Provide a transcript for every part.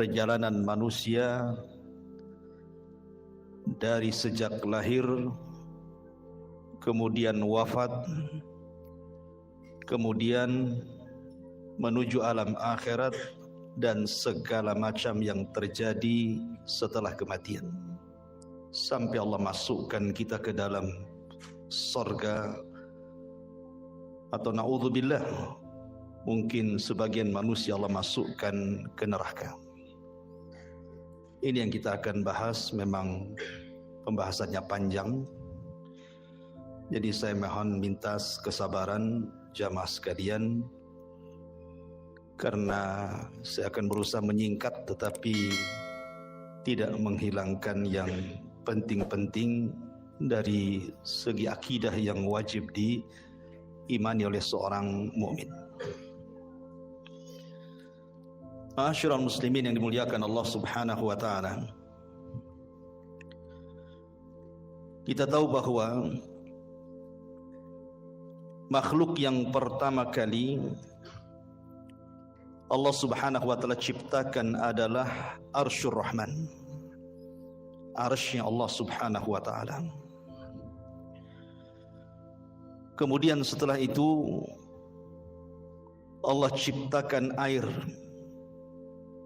perjalanan manusia dari sejak lahir, kemudian wafat, kemudian menuju alam akhirat, dan segala macam yang terjadi setelah kematian, sampai Allah masukkan kita ke dalam surga, atau na'udzubillah, mungkin sebagian manusia Allah masukkan ke neraka. Ini yang kita akan bahas. Memang pembahasannya panjang, jadi saya mohon minta kesabaran jamaah sekalian, karena saya akan berusaha menyingkat tetapi tidak menghilangkan yang penting-penting dari segi akidah yang wajib diimani oleh seorang mukmin. Ma'asyiral muslimin yang dimuliakan Allah Subhanahu wa taala. Kita tahu bahwa makhluk yang pertama kali Allah Subhanahu wa taala ciptakan adalah Arsyur Rahman, arsy Allah Subhanahu wa taala. Kemudian setelah itu Allah ciptakan air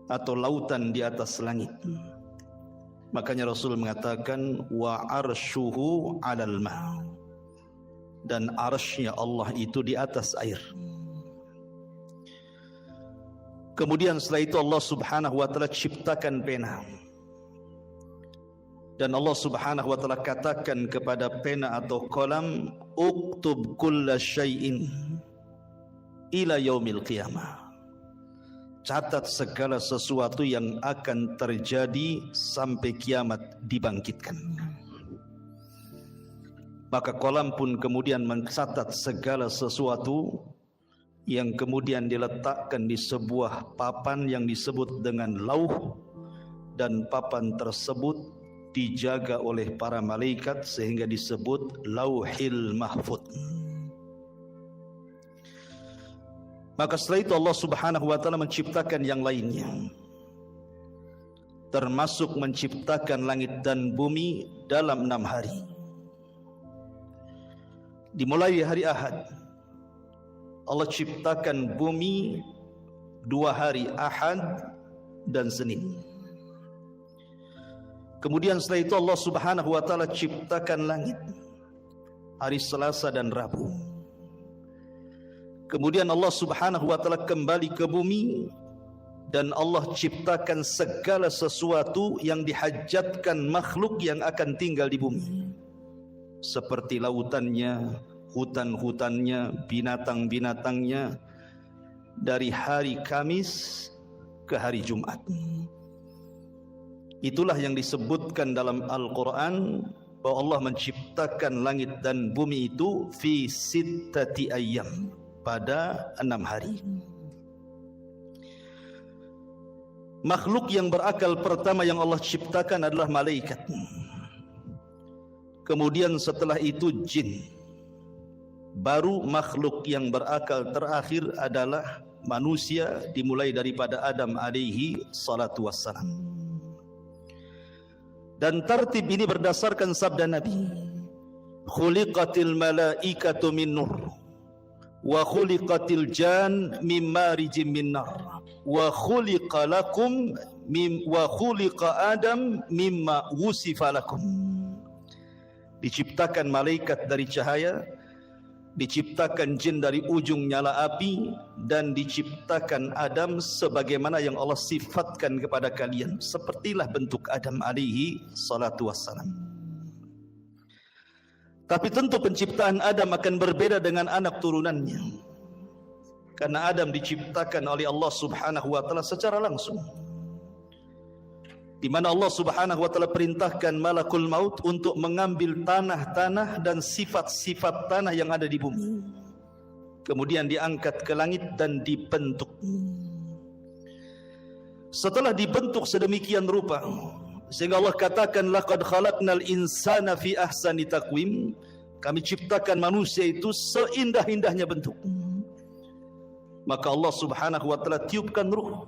atau lautan di atas langit. Makanya Rasul mengatakan wa arsyuhu 'alal ma', dan arsy-Nya Allah itu di atas air. Kemudian setelah itu Allah Subhanahu wa taala ciptakan pena, dan Allah Subhanahu wa taala katakan kepada pena atau kolam, uktub kulla syai'in ila yaumil qiyamah, catat segala sesuatu yang akan terjadi sampai kiamat dibangkitkan. Maka kolam pun kemudian mencatat segala sesuatu yang kemudian diletakkan di sebuah papan yang disebut dengan lauh, dan papan tersebut dijaga oleh para malaikat sehingga disebut Lauhil Mahfuz. Maka setelah itu Allah Subhanahu wa taala menciptakan yang lainnya, termasuk menciptakan langit dan bumi dalam 6 hari. Dimulai hari Ahad, Allah ciptakan bumi 2 hari, Ahad dan Senin. Kemudian setelah itu Allah Subhanahu wa taala ciptakan langit hari Selasa dan Rabu. Kemudian Allah Subhanahu wa taala kembali ke bumi, dan Allah ciptakan segala sesuatu yang dihajatkan makhluk yang akan tinggal di bumi, seperti lautannya, hutan-hutannya, binatang-binatangnya, dari hari Kamis ke hari Jumat. Itulah yang disebutkan dalam Al-Quran bahwa Allah menciptakan langit dan bumi itu fi sittati ayyam, pada 6 hari. Makhluk yang berakal pertama yang Allah ciptakan adalah malaikat. Kemudian setelah itu jin. Baru makhluk yang berakal terakhir adalah manusia, dimulai daripada Adam alaihi salatu wassalam. Dan tartib ini berdasarkan sabda Nabi, khuliqatil malaikatu min nur, wa khuliqatil jan min marijim min nar, wa khuliqa lakum wa khuliqa Adam mimma wusifa lakum. Diciptakan malaikat dari cahaya, diciptakan jin dari ujung nyala api, dan diciptakan Adam sebagaimana yang Allah sifatkan kepada kalian, sepertilah bentuk Adam alaihi salatu wassalam. Tapi tentu penciptaan Adam akan berbeda dengan anak turunannya, karena Adam diciptakan oleh Allah Subhanahu wa taala secara langsung, di mana Allah Subhanahu wa taala perintahkan malakul maut untuk mengambil tanah-tanah dan sifat-sifat tanah yang ada di bumi, kemudian diangkat ke langit dan dibentuk. Setelah dibentuk sedemikian rupa, sehingga Allah katakan laqad khalaqnal insana fi ahsani taqwim, kami ciptakan manusia itu seindah-indahnya bentuk. Maka Allah Subhanahu wa taala tiupkan ruh,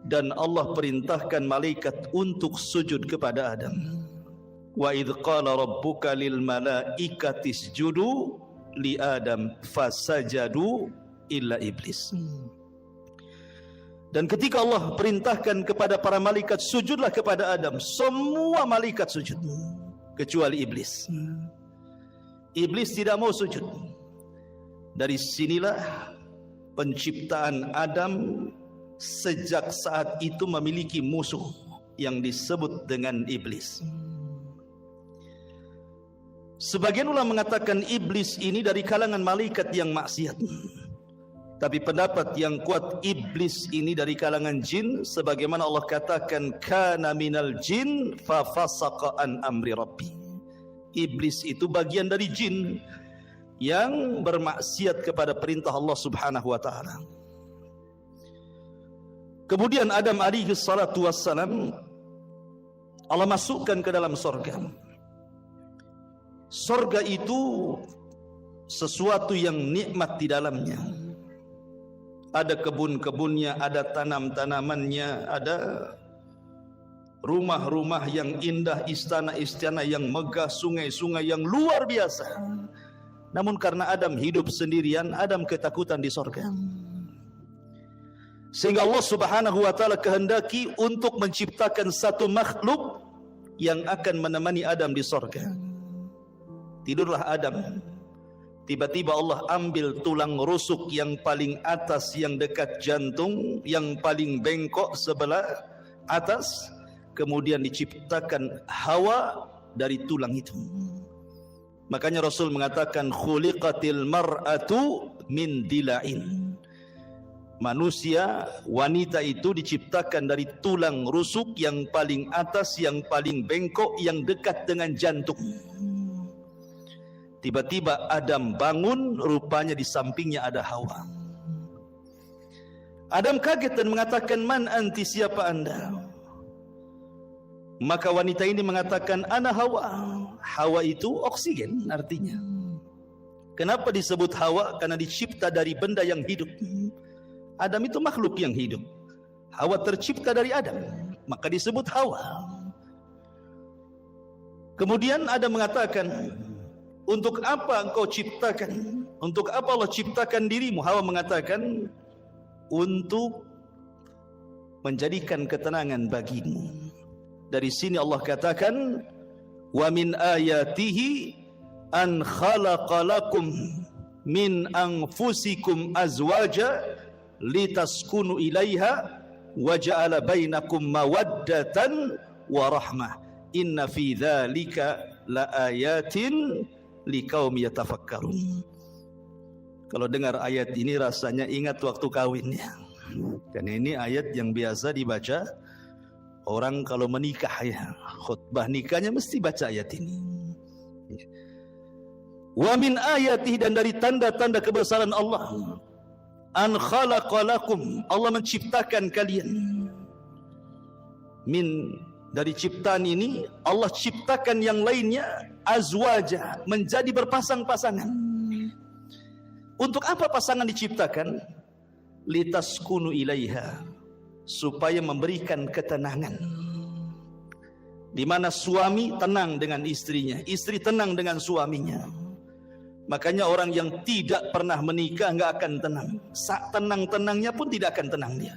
dan Allah perintahkan malaikat untuk sujud kepada Adam. Wa idh qala rabbuka lil malaikati isjudu li Adam fasajadu illa iblis. Dan ketika Allah perintahkan kepada para malaikat sujudlah kepada Adam, semua malaikat sujud kecuali iblis. Iblis tidak mau sujud. Dari sinilah penciptaan Adam sejak saat itu memiliki musuh yang disebut dengan iblis. Sebagian ulama mengatakan iblis ini dari kalangan malaikat yang maksiat. Tapi pendapat yang kuat, iblis ini dari kalangan jin, sebagaimana Allah katakan kana minal jin fa fasaqa an amri rabbi. Iblis itu bagian dari jin yang bermaksiat kepada perintah Allah Subhanahu wa taala. Kemudian Adam alaihi salatu wassalam Allah masukkan ke dalam sorga. Sorga itu sesuatu yang nikmat di dalamnya. Ada kebun-kebunnya, ada tanam-tanamannya, ada rumah-rumah yang indah, istana-istana yang megah, sungai-sungai yang luar biasa. Namun karena Adam hidup sendirian, Adam ketakutan di sorga. Sehingga Allah Subhanahu wa taala kehendaki untuk menciptakan satu makhluk yang akan menemani Adam di sorga. Tidurlah Adam. Tiba-tiba Allah ambil tulang rusuk yang paling atas, yang dekat jantung, yang paling bengkok sebelah atas, kemudian diciptakan Hawa dari tulang itu. Makanya Rasul mengatakan khuliqatil mar'atu min dila'in. Manusia, wanita itu diciptakan dari tulang rusuk yang paling atas, yang paling bengkok, yang dekat dengan jantung. Tiba-tiba Adam bangun, rupanya di sampingnya ada Hawa. Adam kaget dan mengatakan, man anti, siapa anda? Maka wanita ini mengatakan, ana Hawa. Hawa itu oksigen artinya. Kenapa disebut Hawa? Karena dicipta dari benda yang hidup. Adam itu makhluk yang hidup. Hawa tercipta dari Adam, maka disebut Hawa. Kemudian Adam mengatakan, untuk apa engkau ciptakan? Untuk apa Allah ciptakan dirimu? Hawa mengatakan, untuk menjadikan ketenangan bagimu. Dari sini Allah katakan, wa min ayatihi an khalaqa lakum min anfusikum azwaja litaskunu ilaiha wa ja'ala bainakum mawaddatan wa rahmah. Inna fi dzalika laayatin liqaumi yatafakkarun. Kalau dengar ayat ini rasanya ingat waktu kawinnya. Karena ini ayat yang biasa dibaca orang kalau menikah ya. Khutbah nikahnya mesti baca ayat ini. Wa min ayatihi, dan dari tanda-tanda kebesaran Allah, an khalaqalakum, Allah menciptakan kalian. Min, dari ciptaan ini Allah ciptakan yang lainnya azwaja, menjadi berpasang-pasangan. Untuk apa pasangan diciptakan? Litaskunu ilaiha, supaya memberikan ketenangan. Di mana suami tenang dengan istrinya, istri tenang dengan suaminya. Makanya orang yang tidak pernah menikah nggak akan tenang. Sak tenang-tenangnya pun tidak akan tenang dia.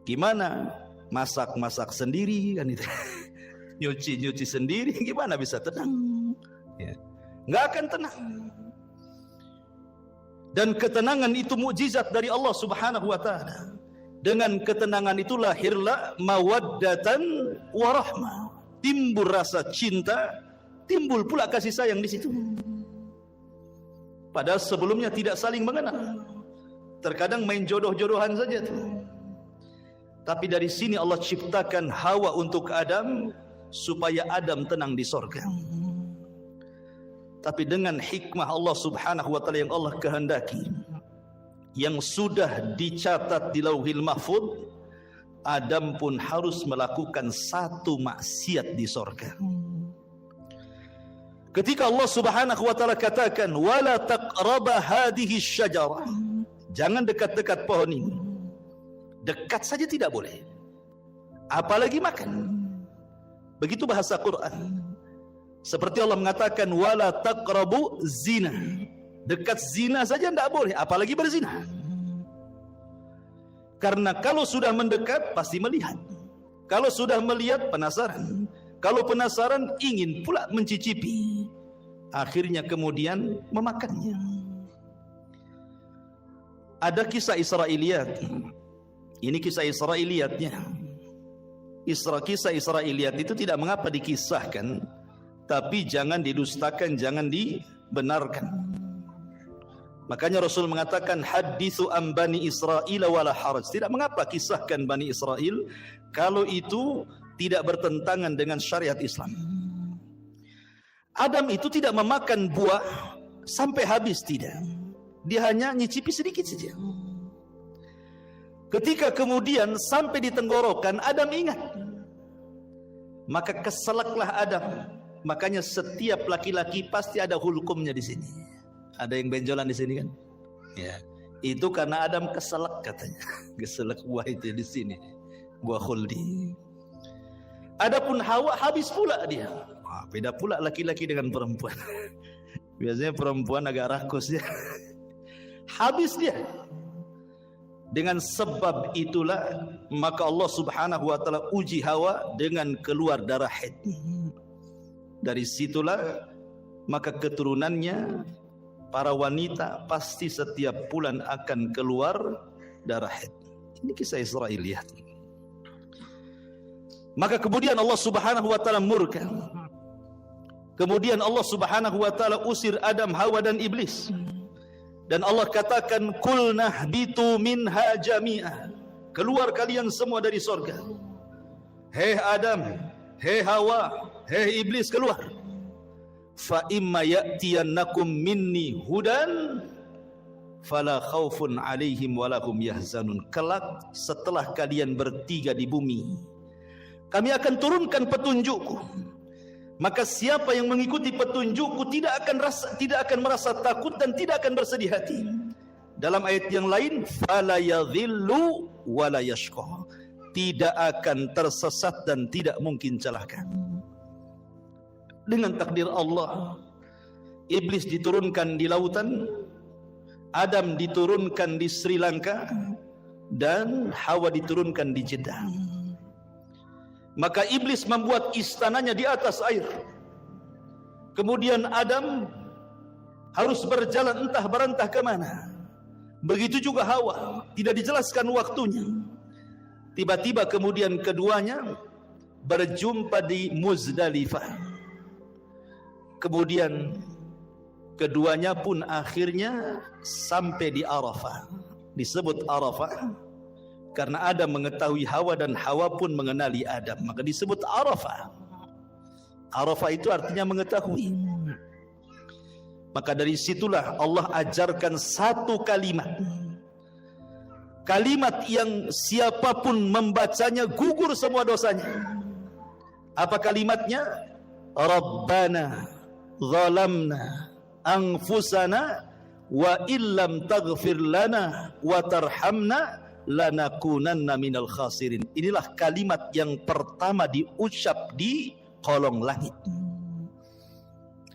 Gimana? Masak-masak sendiri kan itu. Nyuci-nyuci sendiri, gimana bisa tenang? Ya. Nggak akan tenang. Dan ketenangan itu mukjizat dari Allah Subhanahu wa taala. Dengan ketenangan itu lahirlah mawaddatan wa rahmah. Timbul rasa cinta, timbul pula kasih sayang di situ. Padahal sebelumnya tidak saling mengenal. Terkadang main jodoh-jodohan saja tuh. Tapi dari sini Allah ciptakan Hawa untuk Adam supaya Adam tenang di sorga. Tapi dengan hikmah Allah Subhanahu wa taala yang Allah kehendaki, yang sudah dicatat di Lauhil Mahfuz, Adam pun harus melakukan satu maksiat di sorga. Ketika Allah Subhanahu wa taala katakan wala taqraba hadhihi syajarah, jangan dekat-dekat pohon ini. Dekat saja tidak boleh, apalagi makan. Begitu bahasa Quran. Seperti Allah mengatakan wala taqrabu zina. Dekat zina saja tidak boleh, apalagi berzina. Karena kalau sudah mendekat pasti melihat. Kalau sudah melihat penasaran. Kalau penasaran ingin pula mencicipi. Akhirnya kemudian memakannya. Ada kisah Israiliyat. Ini kisah Israiliyatnya. Kisah Israiliyat itu tidak mengapa dikisahkan, tapi jangan didustakan, jangan dibenarkan. Makanya Rasul mengatakan hadithu an Bani Israil wala haraj. Tidak mengapa kisahkan Bani Israel kalau itu tidak bertentangan dengan syariat Islam. Adam itu tidak memakan buah sampai habis, tidak. Dia hanya nyicipi sedikit saja. Ketika kemudian sampai di tenggorokan, Adam ingat. Maka keselaklah Adam. Makanya setiap laki-laki pasti ada hulkumnya di sini. Ada yang benjolan di sini kan? Ya. Itu karena Adam keselak katanya. Keselak buah itu di sini. Buah khuldi. Adapun Hawa habis pula dia. Wah, beda pula laki-laki dengan perempuan. Biasanya perempuan agak rakus ya. Habis dia. Dengan sebab itulah maka Allah Subhanahu wa taala uji Hawa dengan keluar darah haid. Dari situlah maka keturunannya para wanita pasti setiap bulan akan keluar darah haid. Ini kisah Israiliyat. Maka kemudian Allah Subhanahu wa taala murka. Kemudian Allah Subhanahu wa taala usir Adam, Hawa dan iblis. Dan Allah katakan qulna bitu minha jami'ah. Keluar kalian semua dari surga. Hei Adam, hei Hawa, hei iblis, keluar. Fa imma ya'tiyannakum minni hudan fala khaufun 'alaihim wa lahum yahzanun. Kelak setelah kalian bertiga di bumi, kami akan turunkan petunjukku. Maka siapa yang mengikuti petunjukku tidak akan merasa takut dan tidak akan bersedih hati. Dalam ayat yang lain, fala yadhillu wala yashqa. Tidak akan tersesat dan tidak mungkin celaka. Dengan takdir Allah, iblis diturunkan di lautan, Adam diturunkan di Sri Lanka, dan Hawa diturunkan di Jeddah. Maka iblis membuat istananya di atas air. Kemudian Adam harus berjalan entah berentah ke mana. Begitu juga Hawa, tidak dijelaskan waktunya. Tiba-tiba kemudian keduanya berjumpa di Muzdalifah. Kemudian keduanya pun akhirnya sampai di Arafah. Disebut Arafah karena Adam mengetahui Hawa dan Hawa pun mengenali Adam, maka disebut Arafah. Arafah itu artinya mengetahui. Maka dari situlah Allah ajarkan satu kalimat. Kalimat yang siapapun membacanya gugur semua dosanya. Apa kalimatnya? Rabbana zalamna anfusana wa illam taghfir lana wa tarhamna lanakunanna minal khasirin. Inilah kalimat yang pertama diucap di kolong langit.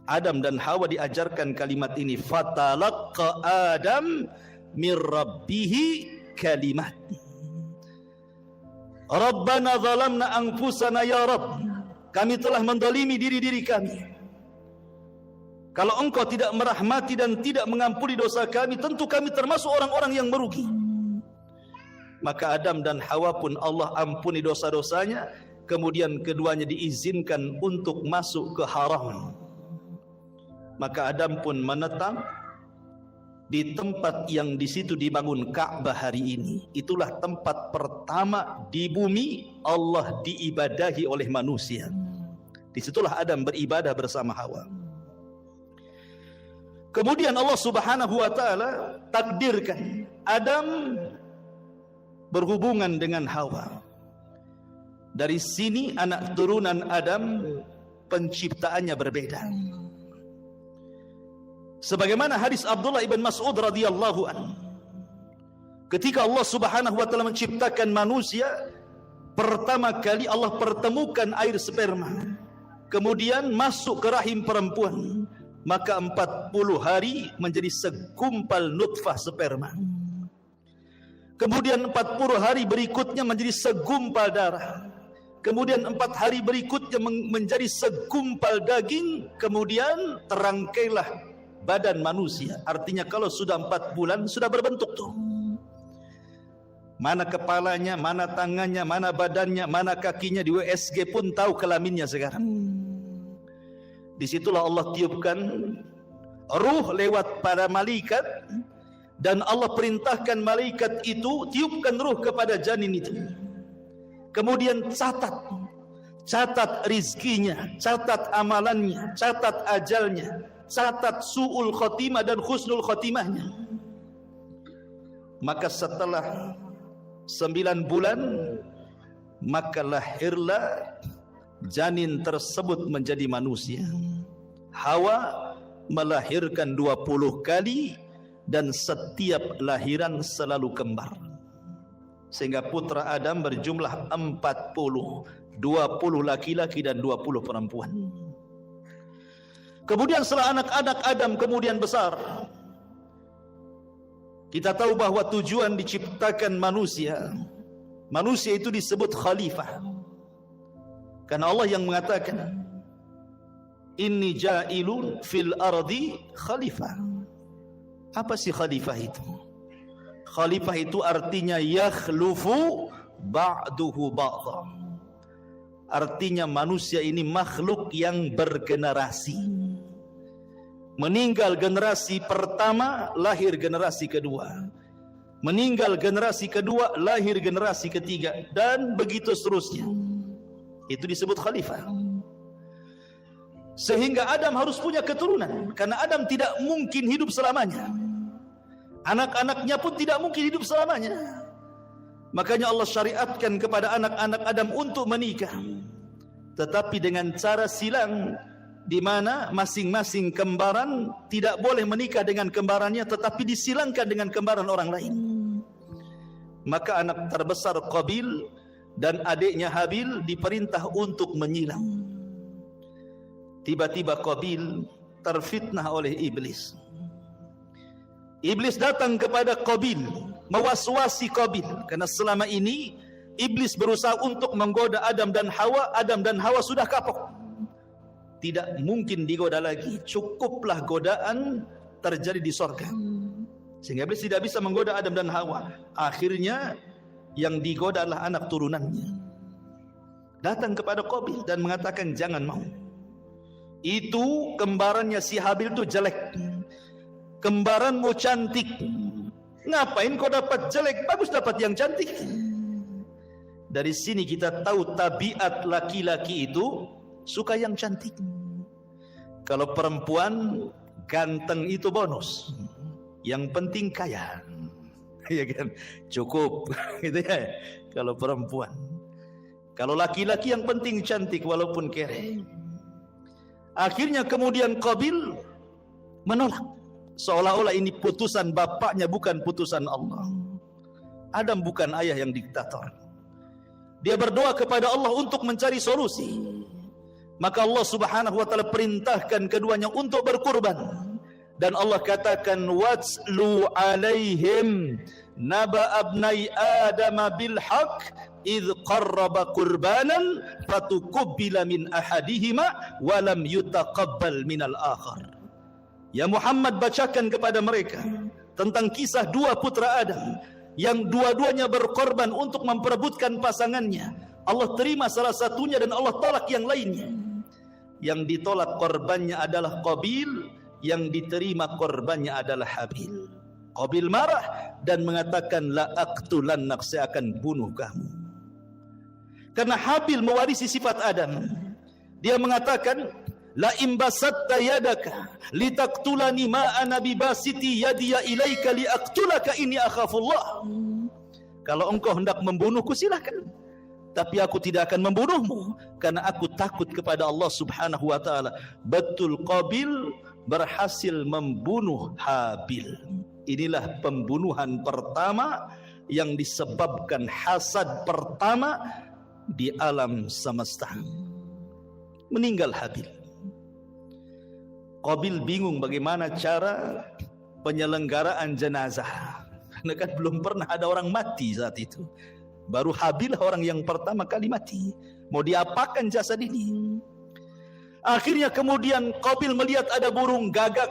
Adam dan Hawa diajarkan kalimat ini. Fatalaqqa Adam mir rabbihi kalimat. Rabbana zalamna anfusana ya Rabb. Kami telah mendolimi diri-diri kami. Kalau engkau tidak merahmati dan tidak mengampuni dosa kami, tentu kami termasuk orang-orang yang merugi. Maka Adam dan Hawa pun Allah ampuni dosa-dosanya. Kemudian keduanya diizinkan untuk masuk ke haram. Maka Adam pun menetap di tempat yang di situ dibangun Ka'bah hari ini. Itulah tempat pertama di bumi Allah diibadahi oleh manusia. Disitulah Adam beribadah bersama Hawa. Kemudian Allah Subhanahu wa taala takdirkan Adam berhubungan dengan Hawa. Dari sini anak turunan Adam penciptaannya berbeda. Sebagaimana hadis Abdullah ibn Mas'ud radhiyallahu anhu. Ketika Allah Subhanahu wa taala menciptakan manusia, pertama kali Allah pertemukan air sperma, kemudian masuk ke rahim perempuan, maka 40 hari menjadi segumpal nutfah sperma. Kemudian 40 hari berikutnya menjadi segumpal darah. Kemudian 4 hari berikutnya menjadi segumpal daging. Kemudian terangkailah badan manusia. Artinya kalau sudah 4 bulan sudah berbentuk tuh. Mana kepalanya, mana tangannya, mana badannya, mana kakinya, di USG pun tahu kelaminnya sekarang. Disitulah Allah tiupkan ruh lewat para malaikat, dan Allah perintahkan malaikat itu tiupkan ruh kepada janin itu. Kemudian catat rizkinya, catat amalannya, catat ajalnya, catat su'ul khotimah dan husnul khotimahnya. Maka setelah 9 bulan, maka lahirlah janin tersebut menjadi manusia. Hawa melahirkan 20 kali, dan setiap lahiran selalu kembar, sehingga putra Adam berjumlah 40, 20 laki-laki dan 20 perempuan. Kemudian setelah anak-anak Adam kemudian besar, kita tahu bahwa tujuan diciptakan manusia itu disebut khalifah, karena Allah yang mengatakan inni ja'ilun fil ardi khalifah. Apa sih khalifah itu? Khalifah itu artinya yakhlufu ba'duhu ba'dha. Artinya manusia ini makhluk yang bergenerasi. Meninggal generasi pertama, lahir generasi kedua. Meninggal generasi kedua, lahir generasi ketiga, dan begitu seterusnya. Itu disebut khalifah. Sehingga Adam harus punya keturunan, karena Adam tidak mungkin hidup selamanya. Anak-anaknya pun tidak mungkin hidup selamanya. Makanya Allah syariatkan kepada anak-anak Adam untuk menikah, tetapi dengan cara silang, di mana masing-masing kembaran tidak boleh menikah dengan kembarannya, tetapi disilangkan dengan kembaran orang lain. Maka anak terbesar Qabil dan adiknya Habil diperintah untuk menyilang. Tiba-tiba Qabil terfitnah oleh iblis. Iblis datang kepada Qabil, mewaswasi Qabil, karena selama ini iblis berusaha untuk menggoda Adam dan Hawa. Adam dan Hawa sudah kapok, tidak mungkin digoda lagi. Cukuplah godaan terjadi di sorga, sehingga iblis tidak bisa menggoda Adam dan Hawa. Akhirnya yang digoda adalah anak turunannya. Datang kepada Qabil dan mengatakan jangan mau. Itu kembarannya si Habil itu jelek, kembaranmu cantik. Ngapain kau dapat jelek? Bagus dapat yang cantik. Dari sini kita tahu tabiat laki-laki itu suka yang cantik. Kalau perempuan ganteng itu bonus, yang penting kaya, ya kan, cukup gitu ya. Kalau perempuan, kalau laki-laki yang penting cantik walaupun kere. Akhirnya kemudian Qabil menolak, seolah-olah ini putusan bapaknya, bukan putusan Allah. Adam bukan ayah yang diktator. Dia berdoa kepada Allah untuk mencari solusi. Maka Allah Subhanahu wa taala perintahkan keduanya untuk berkurban. Dan Allah katakan watslu alaihim naba abnai adam bil haqq idh qarraba qurbanan fatukubbila min ahadihima wa lam yutaqabbal minal akhar. Ya Muhammad, bacakan kepada mereka tentang kisah 2 putra Adam yang dua-duanya berkorban untuk memperebutkan pasangannya. Allah terima salah satunya dan Allah tolak yang lainnya. Yang ditolak korbannya adalah Qabil, yang diterima korbannya adalah Habil. Qabil marah dan mengatakan la aqtulannak, saya akan bunuh kamu. Karena Habil mewarisi sifat Adam. Dia mengatakan la imbasatta yadaka litaqtulani ma ana bibasiti yadiya ilaika liaqtulaka inni akhafullah. Kalau engkau hendak membunuhku silakan, tapi aku tidak akan membunuhmu karena aku takut kepada Allah Subhanahu wa taala. Betul, Qabil berhasil membunuh Habil. Inilah pembunuhan pertama yang disebabkan hasad pertama di alam semesta. Meninggal Habil. Qabil bingung bagaimana cara penyelenggaraan jenazah. Karena kan belum pernah ada orang mati saat itu. Baru Habil orang yang pertama kali mati. Mau diapakan jasad ini? Akhirnya kemudian Qabil melihat ada burung gagak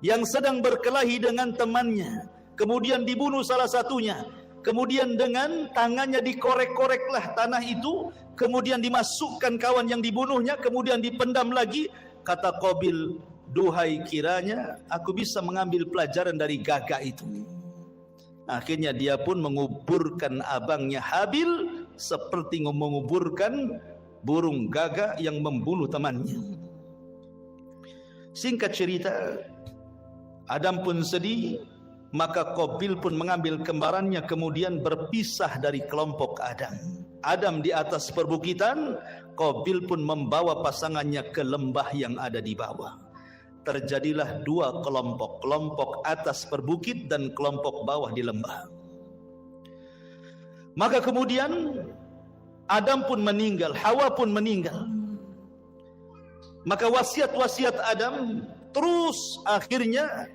yang sedang berkelahi dengan temannya. Kemudian dibunuh salah satunya. Kemudian dengan tangannya dikorek-koreklah tanah itu. Kemudian dimasukkan kawan yang dibunuhnya. Kemudian dipendam lagi. Kata Qabil, duhai kiranya aku bisa mengambil pelajaran dari gagak itu. Akhirnya dia pun menguburkan abangnya Habil seperti menguburkan burung gagak yang membunuh temannya. Singkat cerita, Adam pun sedih, maka Qabil pun mengambil kembarannya kemudian berpisah dari kelompok Adam. Adam di atas perbukitan, Qabil pun membawa pasangannya ke lembah yang ada di bawah. Terjadilah dua kelompok, kelompok atas perbukit dan kelompok bawah di lembah. Maka kemudian Adam pun meninggal, Hawa pun meninggal. Maka wasiat-wasiat Adam terus akhirnya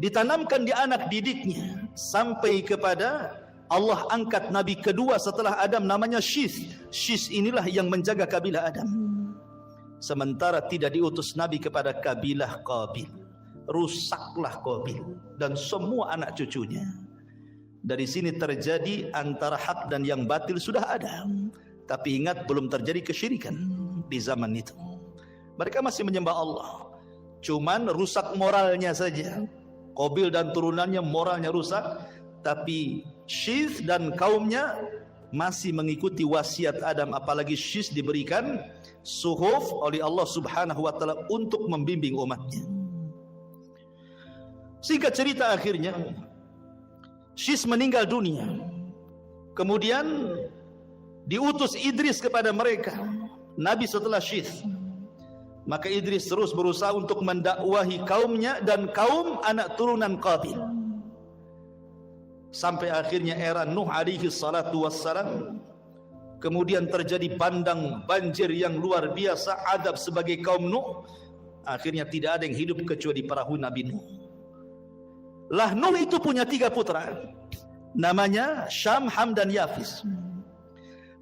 ditanamkan di anak didiknya sampai kepada Allah angkat Nabi kedua setelah Adam, namanya Syith. Syith inilah yang menjaga kabilah Adam. Sementara tidak diutus Nabi kepada kabilah Qabil. Rusaklah Qabil dan semua anak cucunya. Dari sini terjadi antara hak dan yang batil sudah ada. Tapi ingat, belum terjadi kesyirikan di zaman itu. Mereka masih menyembah Allah. Cuman rusak moralnya saja. Qabil dan turunannya moralnya rusak. Tapi Syith dan kaumnya masih mengikuti wasiat Adam. Apalagi Syith diberikan suhuf oleh Allah subhanahu wa ta'ala untuk membimbing umatnya. Singkat cerita, akhirnya Syith meninggal dunia. Kemudian diutus Idris kepada mereka, Nabi setelah Syith. Maka Idris terus berusaha untuk mendakwahi kaumnya dan kaum anak turunan Qabil. Sampai akhirnya era Nuh alaihi salatu wassalam. Kemudian terjadi bandang banjir yang luar biasa, adab sebagai kaum Nuh. Akhirnya tidak ada yang hidup kecuali perahu Nabi Nuh. Lah Nuh itu punya 3 putra. Namanya Syam, Ham dan Yafis.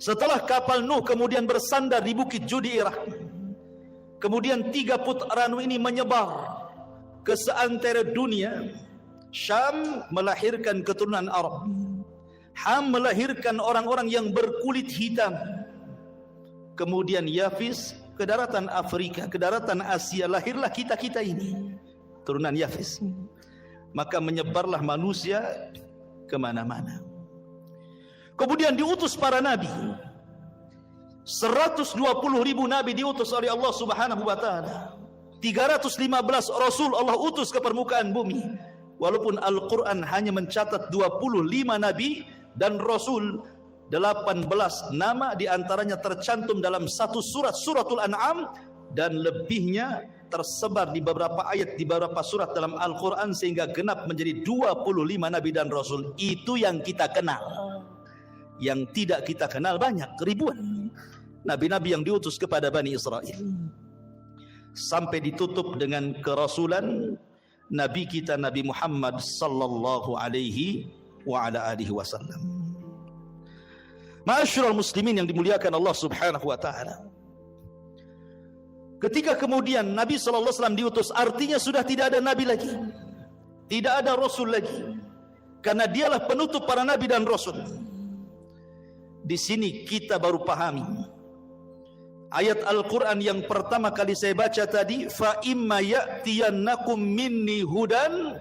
Setelah kapal Nuh kemudian bersandar di bukit Judi Irak. Kemudian 3 putra Nuh ini menyebar ke seantero dunia. Syam melahirkan keturunan Arab. Ham melahirkan orang-orang yang berkulit hitam. Kemudian Yafis ke daratan Afrika, ke daratan Asia, lahirlah kita-kita ini, turunan Yafis. Maka menyebarlah manusia kemana-mana. Kemudian diutus para nabi. 120.000 nabi diutus oleh Allah subhanahu wa ta'ala. 315 rasul Allah utus ke permukaan bumi. Walaupun Al-Quran hanya mencatat 25 nabi dan rasul, 18 nama diantaranya tercantum dalam satu surat, suratul An'am, dan lebihnya tersebar di beberapa ayat di beberapa surat dalam Al-Quran sehingga genap menjadi 25 nabi dan rasul. Itu yang kita kenal. Yang tidak kita kenal banyak, ribuan nabi-nabi yang diutus kepada Bani Israel. Sampai ditutup dengan kerasulan Nabi kita Nabi Muhammad sallallahu alaihi wa ala alihi wasallam. Ma'asyiral muslimin yang dimuliakan Allah subhanahu wa ta'ala. Ketika kemudian Nabi sallallahu alaihi wasallam diutus, artinya sudah tidak ada nabi lagi. Tidak ada rasul lagi. Karena dialah penutup para nabi dan rasul. Di sini kita baru pahami ayat Al-Quran yang pertama kali saya baca tadi, fa imma ya'tiyannakum minni hudan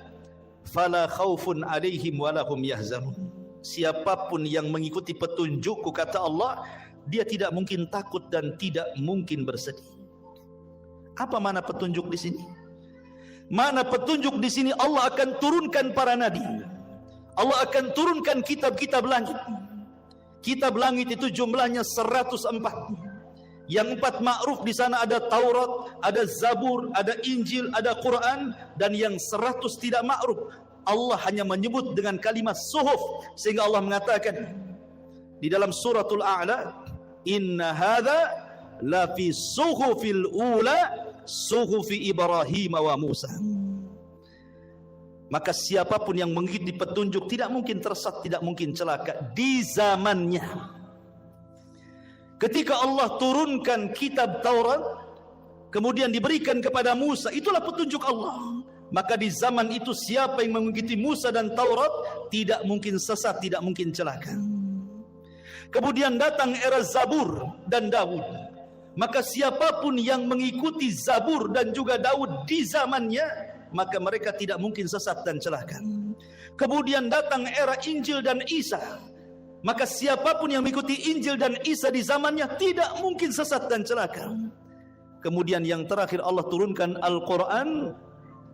fala khaufun alaihim walahum yahzanun. Siapapun yang mengikuti petunjukku, kata Allah, dia tidak mungkin takut dan tidak mungkin bersedih. Apa makna petunjuk di sini? Makna petunjuk di sini, Allah akan turunkan para nabi. Allah akan turunkan kitab-kitab langit. Kitab langit itu jumlahnya 104. Yang 4 ma'ruf di sana ada Taurat, ada Zabur, ada Injil, ada Quran, dan yang 100 tidak ma'ruf. Allah hanya menyebut dengan kalimat suhuf, sehingga Allah mengatakan di dalam suratul A'la, inna hadza la fi suhufil ula suhufi Ibrahim wa Musa. Maka siapapun yang mengikuti petunjuk tidak mungkin tersesat, tidak mungkin celaka di zamannya. Ketika Allah turunkan kitab Taurat, kemudian diberikan kepada Musa, itulah petunjuk Allah. Maka di zaman itu siapa yang mengikuti Musa dan Taurat tidak mungkin sesat, tidak mungkin celaka. Kemudian datang era Zabur dan Daud. Maka siapapun yang mengikuti Zabur dan juga Daud di zamannya, maka mereka tidak mungkin sesat dan celaka. Kemudian datang era Injil dan Isa. Maka siapapun yang mengikuti Injil dan Isa di zamannya tidak mungkin sesat dan celaka. Kemudian yang terakhir Allah turunkan Al-Quran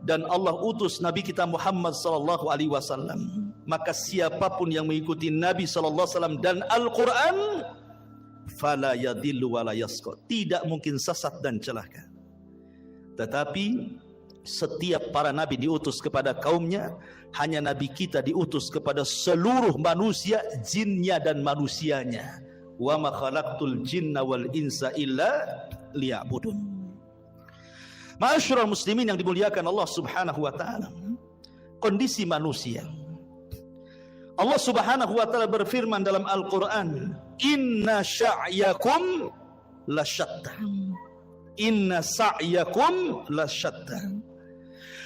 dan Allah utus Nabi kita Muhammad sallallahu alaihi wasallam. Maka siapapun yang mengikuti Nabi sallallahu alaihi wasallam dan Al-Quran, fala yadillu wala yasqa, tidak mungkin sesat dan celaka. Tetapi setiap para nabi diutus kepada kaumnya, hanya nabi kita diutus kepada seluruh manusia, jinnya dan manusianya. Wa ma khalaqtul jinna wal insa illa liya'budun. Ma'asyiral muslimin yang dimuliakan Allah Subhanahu wa taala, kondisi manusia. Allah Subhanahu wa taala berfirman dalam Al-Qur'an, inna sya'yakum lasyatta. Inna sa'yakum lasyatta.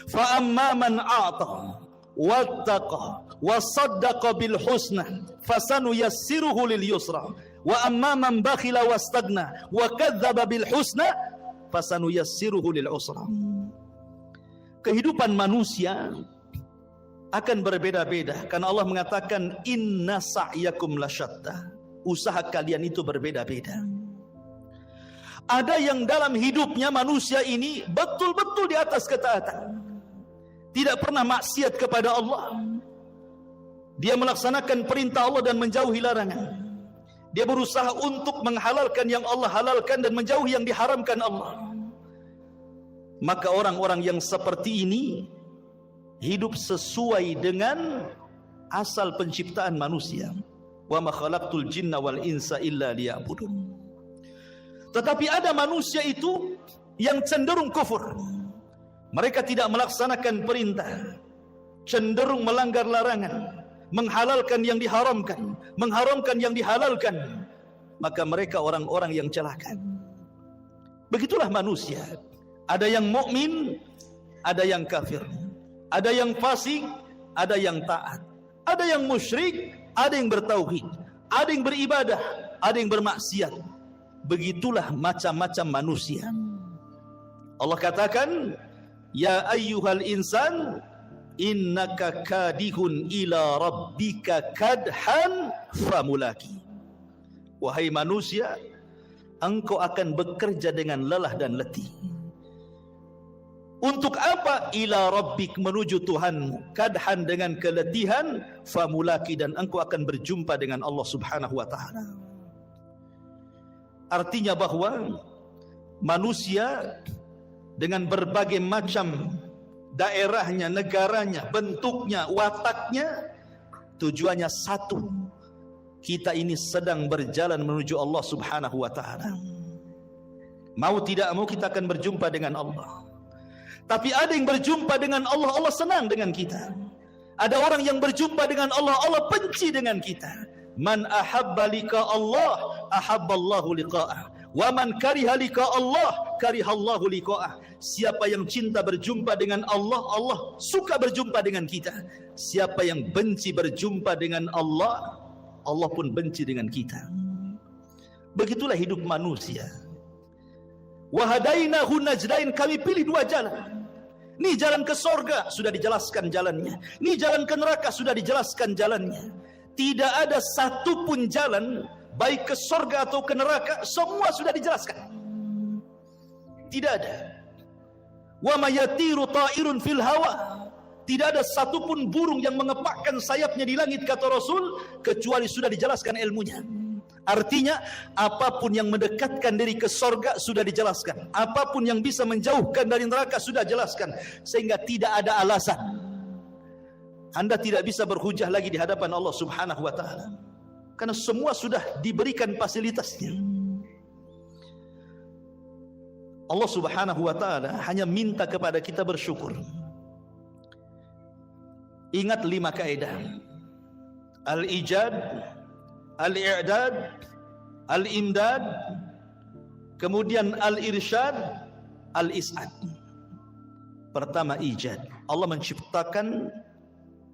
Fa amma man a'ta wattaqa wa saddaqa bil husna fasanuyassiruhu lil yusra wa amma man bakhila wastagna wa kadzdzaba bil husna fasanuyassiruhu lil usra. Kehidupan manusia akan berbeda-beda karena Allah mengatakan inna sa'yakum lasyatta. Usaha kalian itu berbeda-beda. Ada yang dalam hidupnya manusia ini betul-betul di atas ketaatan, tidak pernah maksiat kepada Allah. Dia melaksanakan perintah Allah dan menjauhi larangan. Dia berusaha untuk menghalalkan yang Allah halalkan dan menjauhi yang diharamkan Allah. Maka orang-orang yang seperti ini hidup sesuai dengan asal penciptaan manusia. Wa ma khalaqtul jinna wal insa illa liya'budun. Tetapi ada manusia itu yang cenderung kufur. Mereka tidak melaksanakan perintah, cenderung melanggar larangan, menghalalkan yang diharamkan, mengharamkan yang dihalalkan. Maka mereka orang-orang yang celaka. Begitulah manusia. Ada yang mukmin, ada yang kafir. Ada yang fasik, ada yang taat. Ada yang musyrik, ada yang bertauhid. Ada yang beribadah, ada yang bermaksiat. Begitulah macam-macam manusia. Allah katakan, ya ayyuhal insan innaka kadihun ila rabbika kadhan famulaki. Wahai manusia, engkau akan bekerja dengan lelah dan letih. Untuk apa? Ila rabbik, menuju Tuhanmu. Kadhan, dengan keletihan. Famulaki, dan engkau akan berjumpa dengan Allah Subhanahu wa ta'ala. Artinya bahwa manusia dengan berbagai macam daerahnya, negaranya, bentuknya, wataknya, tujuannya satu. Kita ini sedang berjalan menuju Allah Subhanahu wa ta'ala. Mau tidak mau kita akan berjumpa dengan Allah. Tapi ada yang berjumpa dengan Allah, Allah senang dengan kita. Ada orang yang berjumpa dengan Allah, Allah benci dengan kita. Man ahabba liqa Allah, ahabballahu liqa'ah. Wa man kariha liqa Allah, karihallahu liqa'ah. Siapa yang cinta berjumpa dengan Allah, Allah suka berjumpa dengan kita. Siapa yang benci berjumpa dengan Allah, Allah pun benci dengan kita. Begitulah hidup manusia. Wa hadainahu najdain, kami pilih dua jalan. Ini jalan ke sorga, sudah dijelaskan jalannya. Ini jalan ke neraka, sudah dijelaskan jalannya. Tidak ada satupun jalan, baik ke sorga atau ke neraka, semua sudah dijelaskan. Tidak ada. Wa ma yatiru ta'irun fil hawa. Tidak ada satupun burung yang mengepakkan sayapnya di langit, kata Rasul, kecuali sudah dijelaskan ilmunya. Artinya, apapun yang mendekatkan diri ke sorga sudah dijelaskan. Apapun yang bisa menjauhkan dari neraka sudah dijelaskan. Sehingga tidak ada alasan Anda tidak bisa berhujah lagi di hadapan Allah Subhanahu wa taala. Karena semua sudah diberikan fasilitasnya. Allah Subhanahu wa taala hanya minta kepada kita bersyukur. Ingat 5 kaidah. Al-ijad, al-i'dad, al-imdad, kemudian al-irsyad, al-is'ad. Pertama, ijad. Allah menciptakan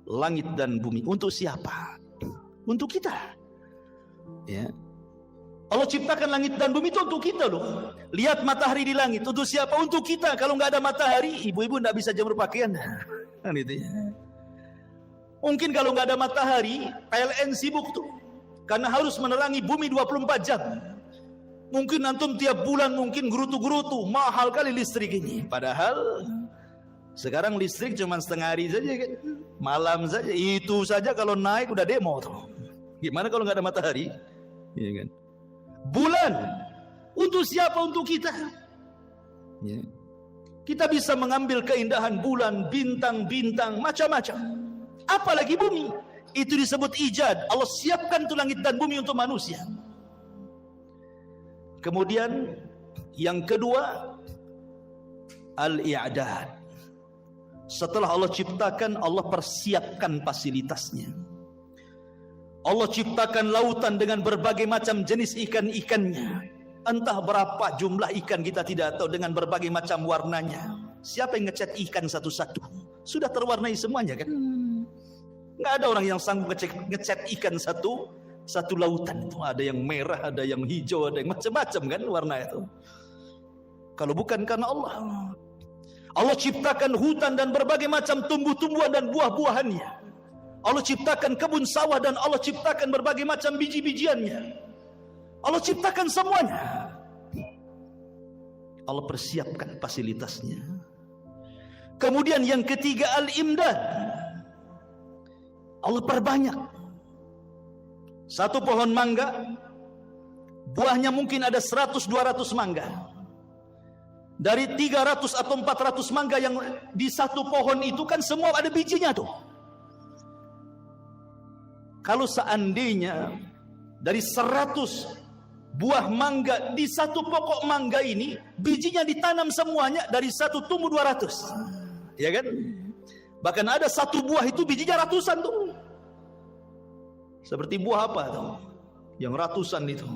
langit dan bumi. Untuk siapa? Untuk kita. Ya. Allah ciptakan langit dan bumi itu untuk kita loh. Lihat matahari di langit. Untuk siapa? Untuk kita. Kalau nggak ada matahari, ibu-ibu nggak bisa jemur pakaian. Kan itu ya. Mungkin kalau nggak ada matahari, PLN sibuk tuh. Karena harus menerangi bumi 24 jam. Mungkin antum tiap bulan mungkin gerutu-gerutu. Mahal kali listrik ini. Padahal sekarang listrik cuma setengah hari saja kan. Malam saja. Itu saja kalau naik udah demo tuh. Gimana kalau nggak ada matahari? Iya kan? Bulan. Untuk siapa? Untuk kita. Ya. Kita bisa mengambil keindahan bulan, bintang-bintang, macam-macam. Apalagi bumi. Itu disebut ijad. Allah siapkan tuh langit dan bumi untuk manusia. Kemudian yang kedua, al-i'dad. Setelah Allah ciptakan, Allah persiapkan fasilitasnya. Allah ciptakan lautan dengan berbagai macam jenis ikan-ikannya. Entah berapa jumlah ikan kita tidak tahu, dengan berbagai macam warnanya. Siapa yang ngecat ikan satu-satu? Sudah terwarnai semuanya kan? Nggak ada orang yang sanggup ngecat ikan satu lautan itu. Ada yang merah, ada yang hijau, ada yang macam-macam kan warna itu. Kalau bukan karena Allah. Allah ciptakan hutan dan berbagai macam tumbuh-tumbuhan dan buah-buahannya. Allah ciptakan kebun sawah dan Allah ciptakan berbagai macam biji-bijiannya. Allah ciptakan semuanya. Allah persiapkan fasilitasnya. Kemudian yang ketiga, al-imdad. Allah perbanyak. Satu pohon mangga, buahnya mungkin ada 100-200 mangga. Dari 300 atau 400 mangga yang di satu pohon itu kan semua ada bijinya tuh. Kalau seandainya dari 100 buah mangga di satu pokok mangga ini, bijinya ditanam semuanya, dari satu tumbuh 200. Ya kan? Bahkan ada satu buah itu bijinya ratusan tuh. Seperti buah apa tuh? Yang ratusan itu.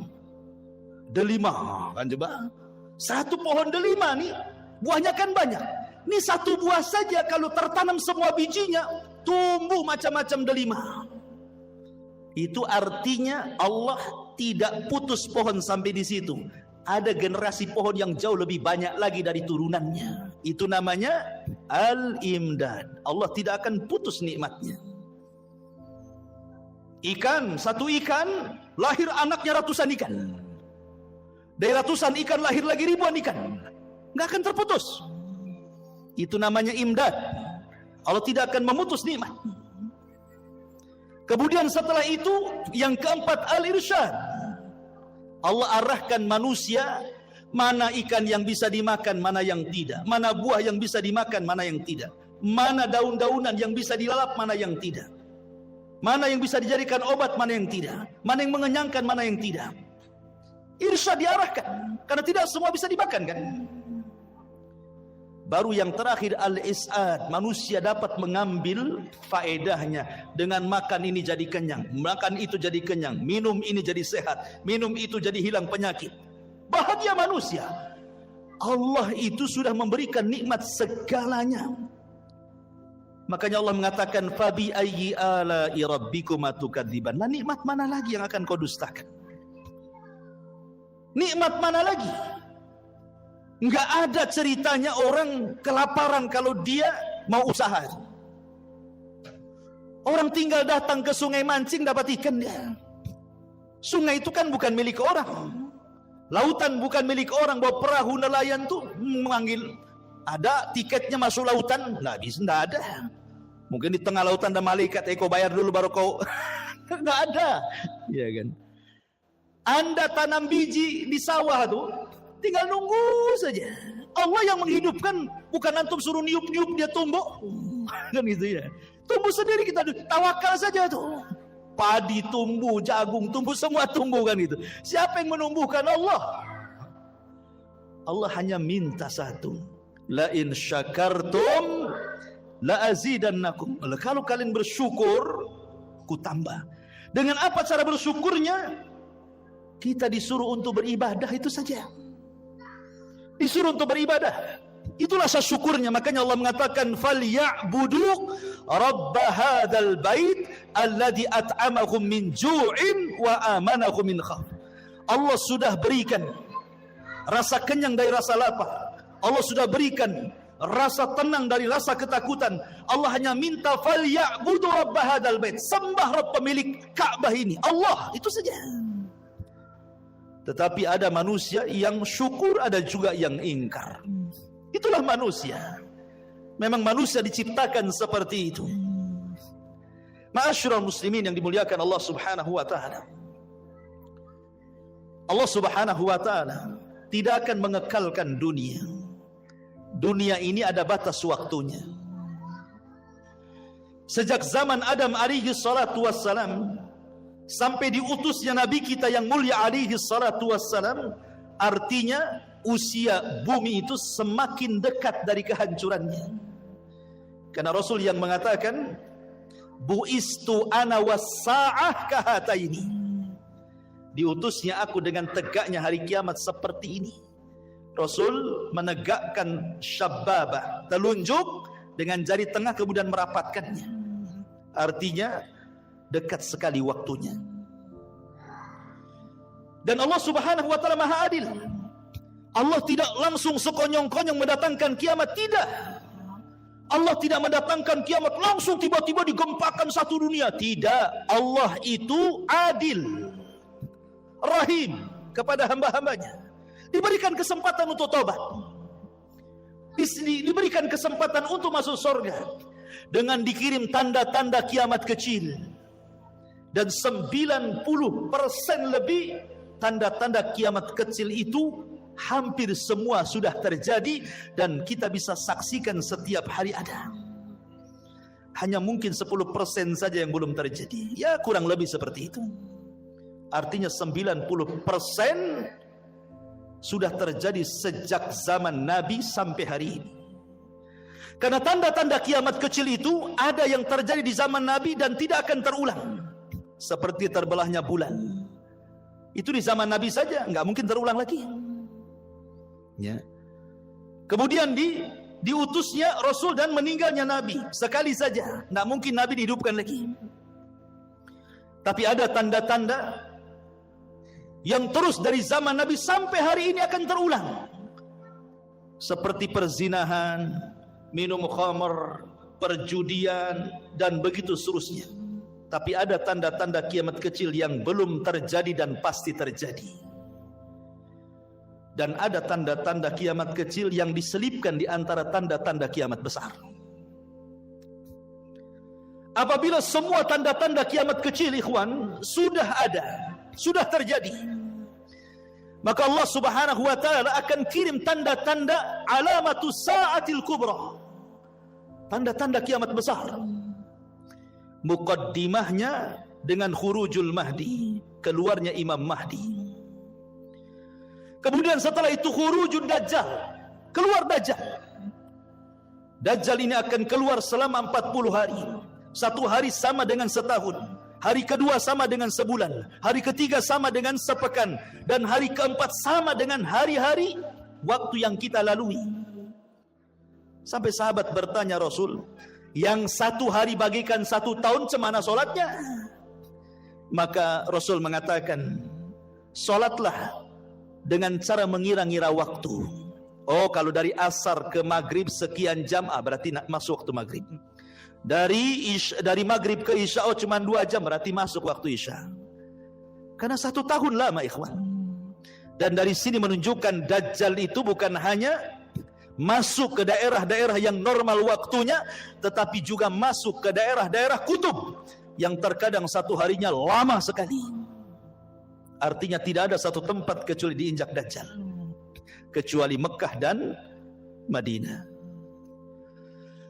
Delima kan coba. Satu pohon delima nih, buahnya kan banyak. Ini satu buah saja kalau tertanam semua bijinya, tumbuh macam-macam delima. Itu artinya Allah tidak putus pohon sampai di situ. Ada generasi pohon yang jauh lebih banyak lagi dari turunannya. Itu namanya al-imdad. Allah tidak akan putus nikmatnya. Ikan, satu ikan lahir anaknya ratusan ikan. Dari ratusan ikan lahir lagi ribuan ikan. Nggak akan terputus. Itu namanya imdad. Allah tidak akan memutus nikmat. Kemudian setelah itu yang keempat, al-irsyad. Allah arahkan manusia, mana ikan yang bisa dimakan, mana yang tidak. Mana buah yang bisa dimakan, mana yang tidak. Mana daun-daunan yang bisa dilalap, mana yang tidak. Mana yang bisa dijadikan obat, mana yang tidak. Mana yang mengenyangkan, mana yang tidak. Irsyad diarahkan. Karena tidak semua bisa dimakan kan. Baru yang terakhir al-is'ad. Manusia dapat mengambil faedahnya. Dengan makan ini jadi kenyang, makan itu jadi kenyang, minum ini jadi sehat, minum itu jadi hilang penyakit. Bahagia manusia. Allah itu sudah memberikan nikmat segalanya. Makanya Allah mengatakan, fabi ayyi ala'i rabbikuma tukadziban. Nah, nikmat mana lagi yang akan kau dustakan? Nikmat mana lagi? Enggak ada ceritanya orang kelaparan kalau dia mau usaha. Orang tinggal datang ke sungai mancing dapat ikan dia. Sungai itu kan bukan milik orang. Lautan bukan milik orang. Bawa perahu nelayan tuh memanggil, ada tiketnya masuk lautan? Nggak bisa, nggak ada. Mungkin di tengah lautan ada malaikat, kau bayar dulu baru kau. Nggak ada, ya kan? Anda tanam biji di sawah tuh, tinggal nunggu saja. Allah yang menghidupkan, bukan antum suruh niup-niup dia tumbuh. Kan gitu ya. Tumbuh sendiri, kita tawakal saja tuh. Padi tumbuh, jagung tumbuh, semua tumbuh kan itu. Siapa yang menumbuhkan? Allah. Allah hanya minta satu. La in syakartum la azidannakum. Kalau kalian bersyukur, ku tambah. Dengan apa cara bersyukurnya? Kita disuruh untuk beribadah, itu saja. Disuruh untuk beribadah. Itulah syukurnya. Makanya Allah mengatakan falyabudu rabb hadzal bait alladzi at'amahum min ju'in wa amanahum min khauf. Allah sudah berikan rasa kenyang dari rasa lapar. Allah sudah berikan rasa tenang dari rasa ketakutan. Allah hanya minta falyabudu rabb hadzal bait, sembah Rabb pemilik Ka'bah ini, Allah, itu saja. Tetapi ada manusia yang syukur, ada juga yang ingkar. Itulah manusia. Memang manusia diciptakan seperti itu. Ma'asyiral muslimin yang dimuliakan Allah Subhanahu wa taala. Allah Subhanahu wa taala tidak akan mengekalkan dunia. Dunia ini ada batas waktunya. Sejak zaman Adam alaihi salatu wassalam sampai diutusnya Nabi kita yang mulia alaihi salatu wassalam, artinya usia bumi itu semakin dekat dari kehancurannya. Karena Rasul yang mengatakan buistu ana was-sa'ah kahataini, diutusnya aku dengan tegaknya hari kiamat seperti ini. Rasul menegakkan syababah, telunjuk dengan jari tengah kemudian merapatkannya. Artinya dekat sekali waktunya. Dan Allah Subhanahu wa taala Maha Adil. Allah tidak langsung sekonyong-konyong mendatangkan kiamat, tidak. Allah tidak mendatangkan kiamat langsung tiba-tiba digempakan satu dunia, tidak. Allah itu adil, rahim kepada hamba-hambanya. Diberikan kesempatan untuk taubat, diberikan kesempatan untuk masuk surga dengan dikirim tanda-tanda kiamat kecil. Dan 90% lebih tanda-tanda kiamat kecil itu hampir semua sudah terjadi dan kita bisa saksikan setiap hari ada. Hanya mungkin 10% saja yang belum terjadi. Ya kurang lebih seperti itu. Artinya 90% sudah terjadi sejak zaman Nabi sampai hari ini. Karena tanda-tanda kiamat kecil itu ada yang terjadi di zaman Nabi dan tidak akan terulang. Seperti terbelahnya bulan. Itu di zaman Nabi saja, nggak mungkin terulang lagi. Ya. Kemudian diutusnya Rasul dan meninggalnya Nabi sekali saja, tidak mungkin Nabi dihidupkan lagi. Tapi ada tanda-tanda yang terus dari zaman Nabi sampai hari ini akan terulang, seperti perzinahan, minum khamr, perjudian, dan begitu seterusnya. Tapi ada tanda-tanda kiamat kecil yang belum terjadi dan pasti terjadi. Dan ada tanda-tanda kiamat kecil yang diselipkan di antara tanda-tanda kiamat besar. Apabila semua tanda-tanda kiamat kecil, ikhwan, sudah ada, sudah terjadi, maka Allah Subhanahu wa taala akan kirim tanda-tanda alamatus sa'atil kubra, tanda-tanda kiamat besar. Muqaddimahnya dengan khurujul Mahdi, keluarnya Imam Mahdi. Kemudian setelah itu khurujud Dajjal, keluar Dajjal. Dajjal ini akan keluar selama 40 hari. Satu hari sama dengan setahun, hari kedua sama dengan sebulan, hari ketiga sama dengan sepekan, dan hari keempat sama dengan hari-hari waktu yang kita lalui. Sampai sahabat bertanya Rasul, yang satu hari bagikan satu tahun, cemana solatnya? Maka Rasul mengatakan, solatlah dengan cara mengira-ngira waktu. Oh, kalau dari asar ke maghrib sekian jam, berarti masuk waktu maghrib. Dari maghrib ke isya, oh cuma 2 jam, berarti masuk waktu isya. Karena 1 tahun lama, ikhwan. Dan dari sini menunjukkan Dajjal itu bukan hanya masuk ke daerah-daerah yang normal waktunya, tetapi juga masuk ke daerah-daerah kutub yang terkadang satu harinya lama sekali. Artinya tidak ada satu tempat kecuali diinjak Dajjal, kecuali Mekah dan Madinah.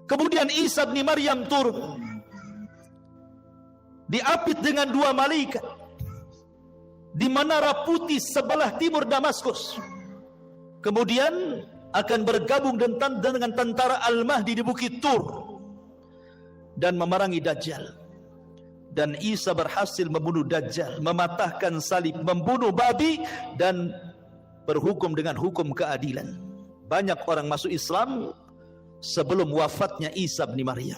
Kemudian Isa bin Maryam turun. diapit dengan 2 malaikat di menara putih sebelah timur Damaskus. Kemudian akan bergabung dengan tentara Al-Mahdi di Bukit Tur dan memerangi Dajjal. Dan Isa berhasil membunuh Dajjal, mematahkan salib, membunuh babi, dan berhukum dengan hukum keadilan. Banyak orang masuk Islam sebelum wafatnya Isa bin Maryam.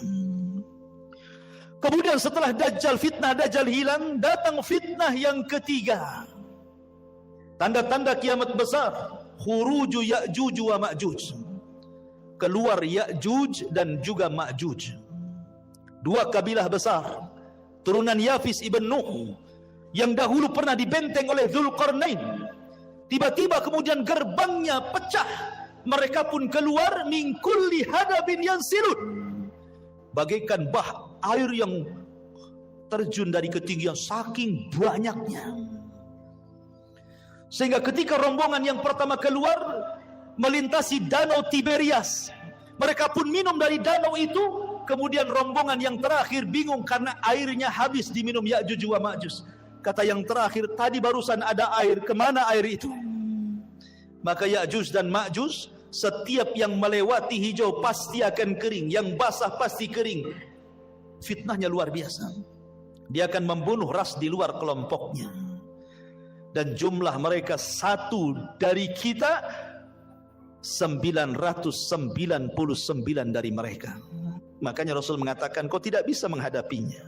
Kemudian setelah fitnah Dajjal hilang, datang fitnah yang ketiga. Tanda-tanda kiamat besar, khuruju Ya'juj wa Ma'juj. Keluar Ya'juj dan juga Ma'juj. 2 kabilah besar, turunan Yafis ibn Nuh, yang dahulu pernah dibenteng oleh Dzulqarnain. Tiba-tiba kemudian gerbangnya pecah. Mereka pun keluar min kulli hadabin yansilun, bagaikan air yang terjun dari ketinggian saking banyaknya. Sehingga ketika rombongan yang pertama keluar melintasi danau Tiberias, mereka pun minum dari danau itu. Kemudian rombongan yang terakhir bingung karena airnya habis diminum Ya'juj wa Ma'juj. Kata yang terakhir, tadi barusan ada air, kemana air itu? Maka Ya'juj dan Ma'juj, setiap yang melewati hijau pasti akan kering, yang basah pasti kering. Fitnahnya luar biasa. Dia akan membunuh ras di luar kelompoknya. Dan jumlah mereka satu dari kita 999 dari mereka. Makanya Rasul mengatakan, kau tidak bisa menghadapinya.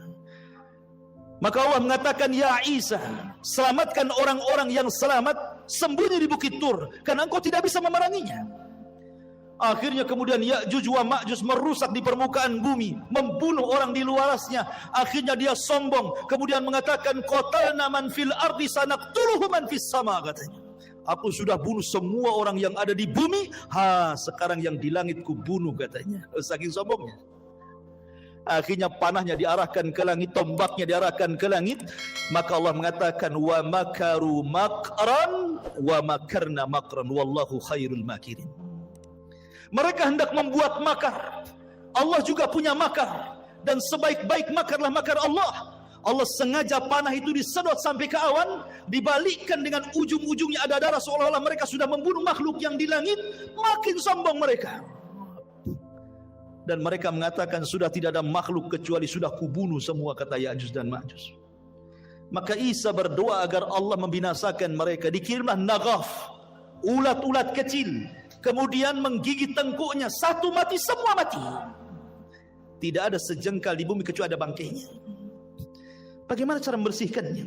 Maka Allah mengatakan, ya Isa, selamatkan orang-orang yang selamat, sembunyi di Bukit Tur, karena engkau tidak bisa memeranginya. Akhirnya kemudian Ya'juj wa Ma'juj merusak di permukaan bumi, membunuh orang di luarasnya. Akhirnya dia sombong, kemudian mengatakan, qatalna man fil ardi sanaqtuluhu man fis sama, katanya. Aku sudah bunuh semua orang yang ada di bumi, sekarang yang di langit ku bunuh, katanya. Saking sombongnya. Akhirnya panahnya diarahkan ke langit, tombaknya diarahkan ke langit. Maka Allah mengatakan, wa makaru makran wa makarna makran wallahu khairul makirin. Mereka hendak membuat makar, Allah juga punya makar, dan sebaik-baik makarlah makar Allah. Allah sengaja panah itu disedot sampai ke awan, dibalikkan dengan ujung-ujungnya ada darah, seolah-olah mereka sudah membunuh makhluk yang di langit. Makin sombong mereka. Dan mereka mengatakan, sudah tidak ada makhluk kecuali sudah kubunuh semua, kata Ya'juj dan Ma'juj. Maka Isa berdoa agar Allah membinasakan mereka. Dikirimlah naghaf, ulat-ulat kecil, kemudian menggigit tengkuknya, satu mati, semua mati. Tidak ada sejengkal di bumi kecuali ada bangkainya. Bagaimana cara membersihkannya?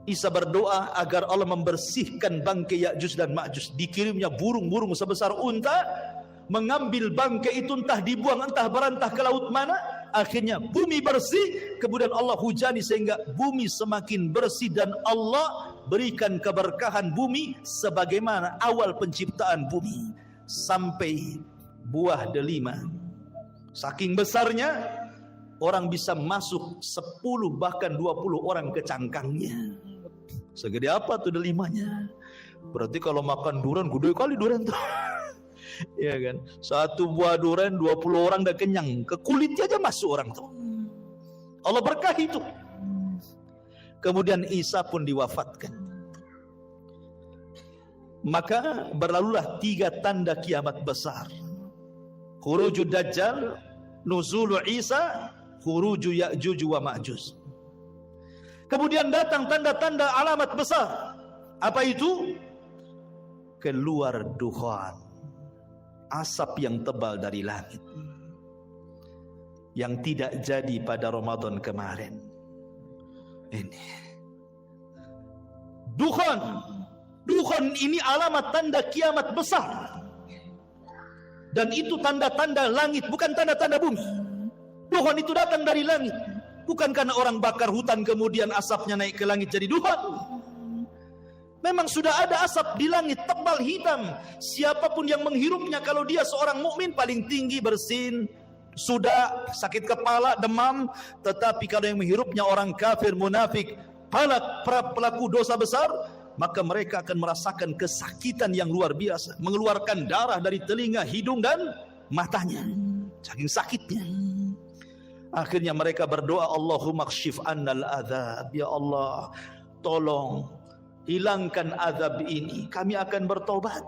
Isa berdoa agar Allah membersihkan bangkai Ya'juj dan Ma'juj. Dikirimnya burung-burung sebesar unta, mengambil bangkai itu, entah dibuang, entah berantah ke laut mana. Akhirnya bumi bersih, kemudian Allah hujani sehingga bumi semakin bersih, dan Allah berikan keberkahan bumi sebagaimana awal penciptaan bumi sampai buah delima. Saking besarnya, orang bisa masuk 10 bahkan 20 orang ke cangkangnya. Segede apa tuh delimanya? Berarti kalau makan durian, gede kali durian tuh. Ya kan, satu buah durian 20 orang dah kenyang, ke kulitnya aja masuk orang tuh. Allah berkahi itu. Kemudian Isa pun diwafatkan. Maka berlalulah 3 tanda kiamat besar: khurujud Dajjal, nuzulu Isa, khuruju Ya'juj wa Ma'juj. Kemudian datang tanda-tanda alamat besar. Apa itu? Keluar dukhan, asap yang tebal dari langit, yang tidak jadi pada Ramadan kemarin. Ini dukhan ini alamat tanda kiamat besar. Dan itu tanda-tanda langit, bukan tanda-tanda bumi. Dukhan itu datang dari langit, bukan karena orang bakar hutan kemudian asapnya naik ke langit jadi dukhan. Memang sudah ada asap di langit tebal hitam. Siapapun yang menghirupnya, kalau dia seorang mukmin paling tinggi bersin, sudah sakit kepala, demam. Tetapi kalau yang menghirupnya orang kafir, munafik, pelaku dosa besar, maka mereka akan merasakan kesakitan yang luar biasa, mengeluarkan darah dari telinga, hidung dan matanya, saking sakitnya. Akhirnya mereka berdoa, Allahumma kshif annal adzab, ya Allah tolong hilangkan azab ini, kami akan bertobat.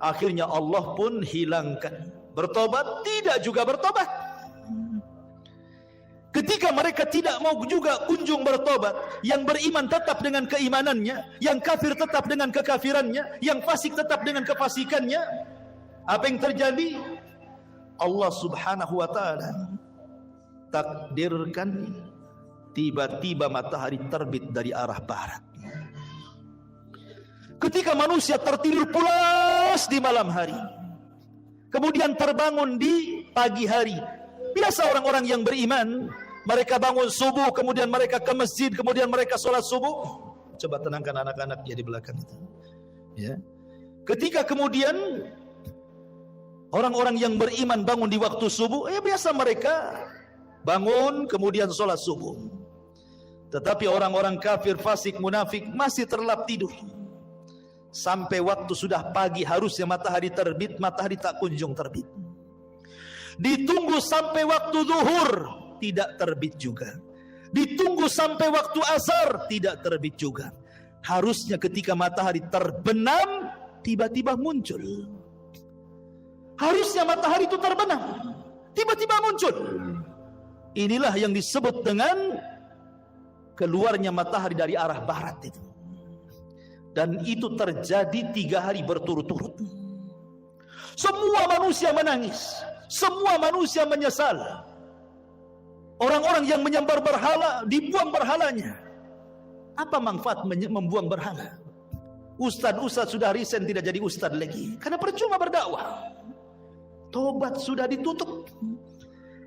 Akhirnya Allah pun hilangkan. Bertobat? Tidak juga bertobat. Ketika mereka tidak mau juga kunjung bertobat, yang beriman tetap dengan keimanannya, yang kafir tetap dengan kekafirannya, yang fasik tetap dengan kefasikannya, apa yang terjadi? Allah subhanahu wa ta'ala takdirkan tiba-tiba matahari terbit dari arah barat. Ketika manusia tertidur pulas di malam hari, kemudian terbangun di pagi hari. Biasa orang-orang yang beriman, mereka bangun subuh, kemudian mereka ke masjid, kemudian mereka sholat subuh. Coba tenangkan anak-anak di belakang itu. Ya. Ketika kemudian orang-orang yang beriman bangun di waktu subuh, biasa mereka bangun kemudian sholat subuh. Tetapi orang-orang kafir, fasik, munafik masih terlelap tidur. Sampai waktu sudah pagi, harusnya matahari terbit, matahari tak kunjung terbit. Ditunggu sampai waktu zuhur, tidak terbit juga. Ditunggu sampai waktu asar, tidak terbit juga. Harusnya ketika matahari terbenam, tiba-tiba muncul. Harusnya matahari itu terbenam, tiba-tiba muncul. Inilah yang disebut dengan keluarnya matahari dari arah barat itu. Dan itu terjadi 3 hari berturut-turut. Semua manusia menangis, semua manusia menyesal. Orang-orang yang menyembah berhala, dibuang berhalanya. Apa manfaat membuang berhala? Ustadz sudah resign, tidak jadi ustadz lagi, karena percuma berdakwah. Tobat sudah ditutup.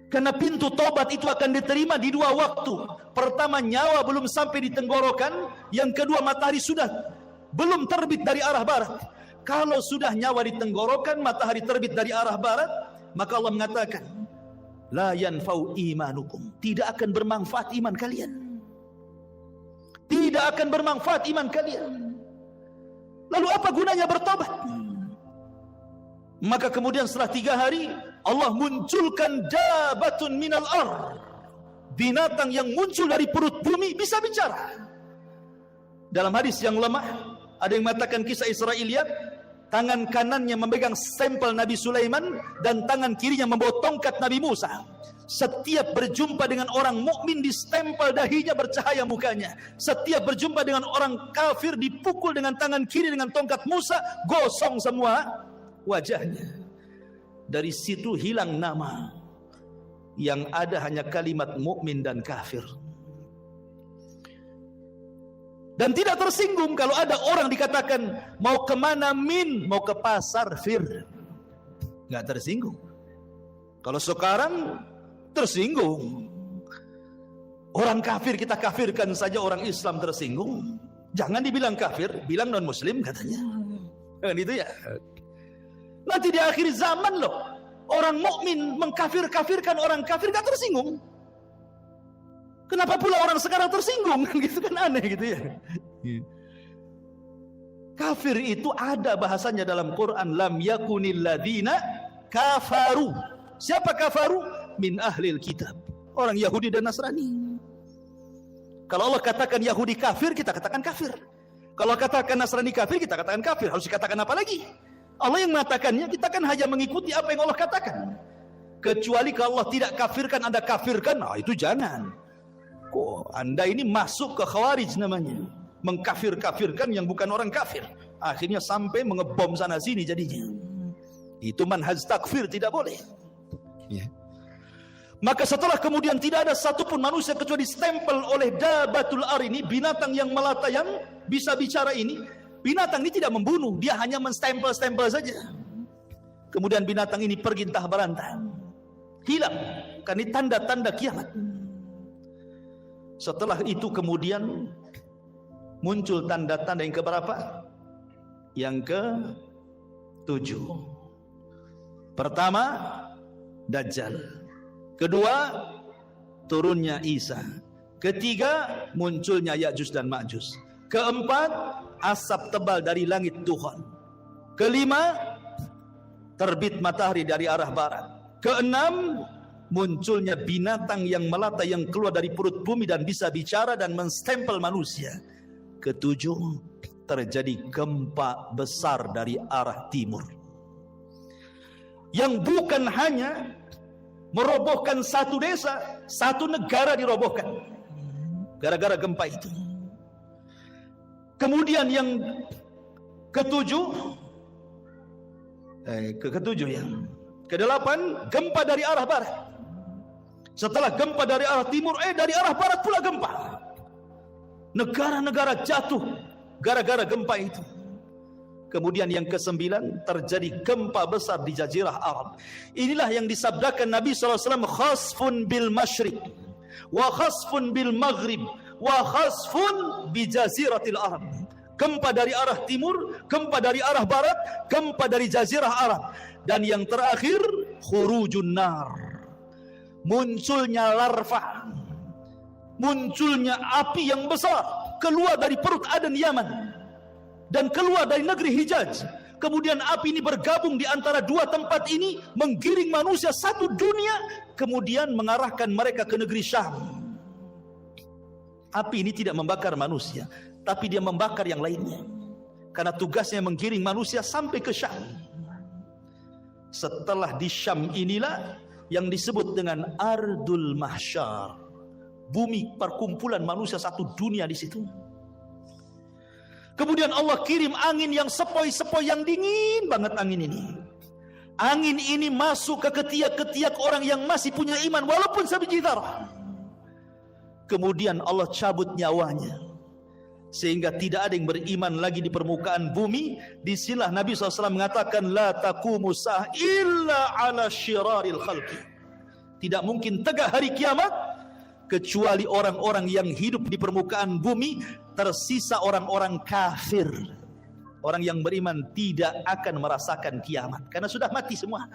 Karena pintu tobat itu akan diterima di 2 waktu. Pertama, nyawa belum sampai di tenggorokan. Yang kedua, matahari sudah belum terbit dari arah barat. Kalau sudah nyawa di tenggorokan, matahari terbit dari arah barat, maka Allah mengatakan, la yanfa'u imanukum, tidak akan bermanfaat iman kalian. Tidak akan bermanfaat iman kalian. Lalu apa gunanya bertobat? Maka kemudian setelah 3 hari, Allah munculkan dabatun minal ar, binatang yang muncul dari perut bumi bisa bicara. Dalam hadis yang lemah, ada yang mengatakan kisah Israiliyat, tangan kanannya memegang stempel Nabi Sulaiman dan tangan kirinya membawa tongkat Nabi Musa. Setiap berjumpa dengan orang mukmin distempel dahinya, bercahaya mukanya. Setiap berjumpa dengan orang kafir dipukul dengan tangan kiri dengan tongkat Musa, gosong semua wajahnya. Dari situ hilang nama, yang ada hanya kalimat mukmin dan kafir. Dan tidak tersinggung kalau ada orang dikatakan mau kemana min, mau ke pasar fir, nggak tersinggung. Kalau sekarang tersinggung. Orang kafir kita kafirkan saja, orang Islam tersinggung. Jangan dibilang kafir, bilang non muslim katanya. Kan itu ya. Nanti di akhir zaman loh, orang mukmin mengkafir-kafirkan orang kafir, gak tersinggung. Kenapa pula orang sekarang tersinggung? Gitu kan aneh gitu ya. Kafir itu ada bahasanya dalam Quran, lam yakunil ladina kafaru. Siapa kafaru? Min ahlil kitab, orang Yahudi dan Nasrani. Kalau Allah katakan Yahudi kafir, kita katakan kafir. Kalau katakan Nasrani kafir, kita katakan kafir. Harus dikatakan apa lagi? Allah yang mengatakannya, kita kan hanya mengikuti apa yang Allah katakan. Kecuali kalau Allah tidak kafirkan, Anda kafirkan, nah itu jangan. Kok Anda ini masuk ke khawarij namanya, mengkafir-kafirkan yang bukan orang kafir. Akhirnya sampai mengebom sana sini jadinya. Itu manhaj takfir, tidak boleh. Ya. Maka setelah kemudian tidak ada satupun manusia kecuali stempel oleh dabatul ar ini, binatang yang melata yang bisa bicara ini. Binatang ini tidak membunuh, dia hanya menstempel-stempel saja. Kemudian binatang ini pergi entah berantah, hilang. Karena ini tanda-tanda kiamat. Setelah itu kemudian muncul tanda-tanda yang keberapa? Yang ke-7. Pertama, Dajjal. Kedua, turunnya Isa. Ketiga, munculnya Ya'juj dan Ma'juj. Keempat, asap tebal dari langit Tuhan. Kelima, terbit matahari dari arah barat. Keenam, munculnya binatang yang melata yang keluar dari perut bumi dan bisa bicara dan menstempel manusia. Ketujuh, terjadi gempa besar dari arah timur yang bukan hanya merobohkan satu desa, satu negara dirobohkan gara-gara gempa itu. Kemudian yang kedelapan, gempa dari arah barat. Setelah gempa dari arah timur, dari arah barat pula gempa. Negara-negara jatuh gara-gara gempa itu. Kemudian yang kesembilan, terjadi gempa besar di Jazirah Arab. Inilah yang disabdakan Nabi SAW, khasfun bil masyriq, wa khasfun bil maghrib, wa khasfun bi Jaziratil Arab. Gempa dari arah timur, gempa dari arah barat, gempa dari Jazirah Arab. Dan yang terakhir, khurujun nar, munculnya larva, munculnya api yang besar keluar dari perut Aden Yaman dan keluar dari negeri Hijaz. Kemudian api ini bergabung di antara dua tempat ini, menggiring manusia satu dunia, kemudian mengarahkan mereka ke negeri Syam. Api ini tidak membakar manusia, tapi dia membakar yang lainnya, karena tugasnya menggiring manusia sampai ke Syam. Setelah di Syam inilah yang disebut dengan Ardul Mahsyar, bumi perkumpulan manusia satu dunia di situ. Kemudian Allah kirim angin yang sepoi-sepoi, yang dingin banget angin ini. Angin ini masuk ke ketiak-ketiak orang yang masih punya iman walaupun sebiji darah. Kemudian Allah cabut nyawanya, sehingga tidak ada yang beriman lagi di permukaan bumi. Disinilah Nabi SAW mengatakan, la taqumu sa'ah illa ala syiraril khalqi. Tidak mungkin tegak hari kiamat kecuali orang-orang yang hidup di permukaan bumi, tersisa orang-orang kafir. Orang yang beriman tidak akan merasakan kiamat, karena sudah mati semua.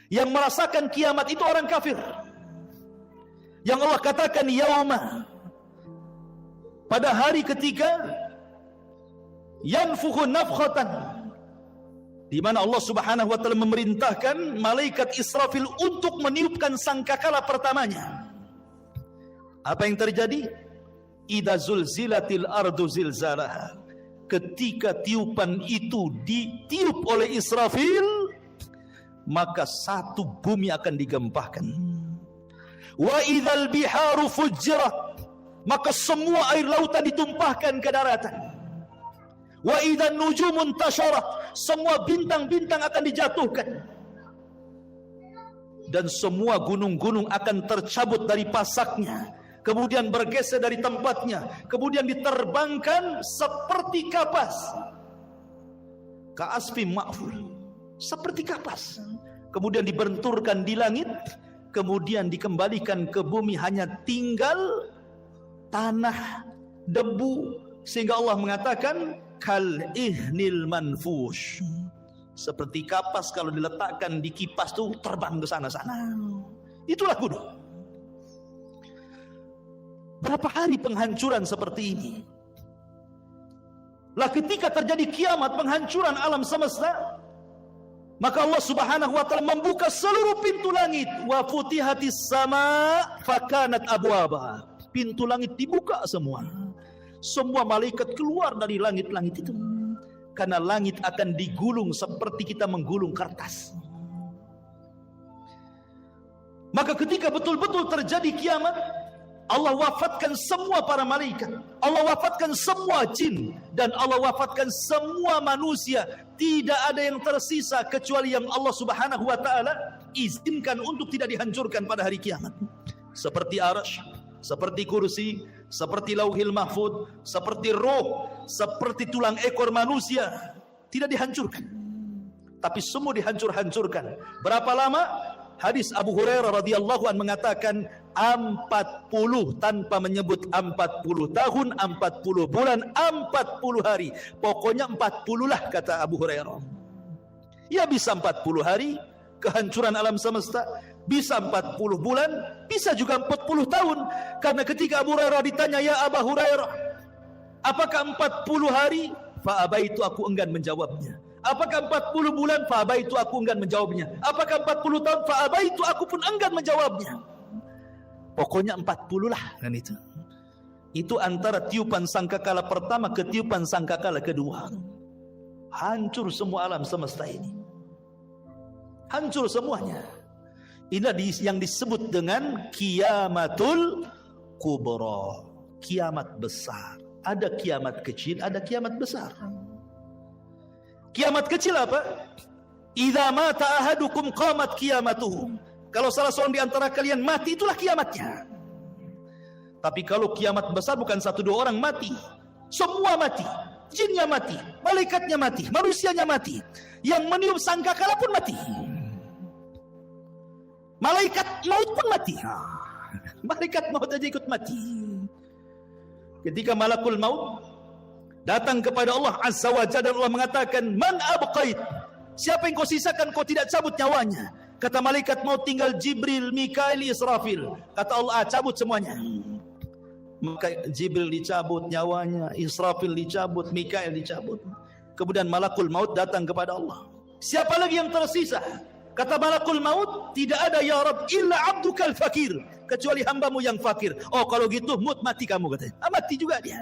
Yang merasakan kiamat itu orang kafir, yang Allah katakan yauma, pada hari ketiga, yanfukhu nafkhatan, di mana Allah Subhanahu wa taala memerintahkan malaikat Israfil untuk meniupkan sangkakala pertamanya. Apa yang terjadi? Idza zulzilatil ardu zilzalaha. Ketika tiupan itu ditiup oleh Israfil, maka satu bumi akan digempahkan. Wa idzal biharu fujjirat, maka semua air lautan ditumpahkan ke daratan. Wa idzan nujumun tasharat, semua bintang-bintang akan dijatuhkan. Dan semua gunung-gunung akan tercabut dari pasaknya, kemudian bergeser dari tempatnya, kemudian diterbangkan seperti kapas. Ka'asfi ma'ful, seperti kapas. Kemudian dibenturkan di langit, kemudian dikembalikan ke bumi, hanya tinggal tanah, debu. Sehingga Allah mengatakan kal ihnil manfush, seperti kapas kalau diletakkan di kipas tuh terbang ke sana-sana. Itulah gunung. Berapa hari penghancuran seperti ini? Lah ketika terjadi kiamat, penghancuran alam semesta, maka Allah Subhanahu wa taala membuka seluruh pintu langit. Wa futihatis sama fakanat abwaba. Pintu langit dibuka semua. Semua malaikat keluar dari langit-langit itu. Karena langit akan digulung seperti kita menggulung kertas. Maka ketika betul-betul terjadi kiamat, Allah wafatkan semua para malaikat, Allah wafatkan semua jin, dan Allah wafatkan semua manusia. Tidak ada yang tersisa kecuali yang Allah Subhanahu wa taala izinkan untuk tidak dihancurkan pada hari kiamat. Seperti arsy, seperti kursi, seperti lauhil mahfud, seperti roh, seperti tulang ekor manusia, tidak dihancurkan. Tapi semua dihancur-hancurkan. Berapa lama? Hadis Abu Hurairah radhiyallahu anhu mengatakan 40, tanpa menyebut 40 tahun, 40 bulan, 40 hari. Pokoknya 40 lah kata Abu Hurairah. Ya bisa 40 hari kehancuran alam semesta, bisa 40 bulan, bisa juga 40 tahun. Karena ketika Abu Hurairah ditanya, ya Abu Hurairah, apakah 40 hari? Fa'abaitu, aku enggan menjawabnya. Apakah 40 bulan? Fa'abaitu, aku enggan menjawabnya. Apakah 40 tahun? Fa'abaitu, aku pun enggan menjawabnya. Pokoknya 40 lah kan itu. Itu antara tiupan sangkakala pertama ke tiupan sangkakala kedua. Hancur semua alam semesta ini. Hancur semuanya. Ini yang disebut dengan kiamatul kubra. Kiamat besar. Ada kiamat kecil, ada kiamat besar. Kiamat kecil apa? Idza mata ahadukum qamat qiyamatuhu. Kalau salah seorang di antara kalian mati, itulah kiamatnya. Tapi kalau kiamat besar bukan 1-2 orang mati, semua mati. Jinnya mati, malaikatnya mati, manusianya mati. Yang meniup sangkakala pun mati. Malaikat maut pun mati. Malaikat maut aja ikut mati. Ketika malakul maut datang kepada Allah Azza wa Jalla, dan Allah mengatakan, "Man abqait?" Siapa yang kau sisakan, kau tidak cabut nyawanya? Kata malaikat maut, tinggal Jibril, Mikail, Israfil. Kata Allah, cabut semuanya. Maka Jibril dicabut nyawanya, Israfil dicabut, Mikail dicabut. Kemudian malakul maut datang kepada Allah. Siapa lagi yang tersisa? Kata malakul maut, tidak ada ya Rabb illa abdukal fakir, kecuali hambamu yang fakir. Oh kalau gitu mati kamu, katanya. Mati juga dia.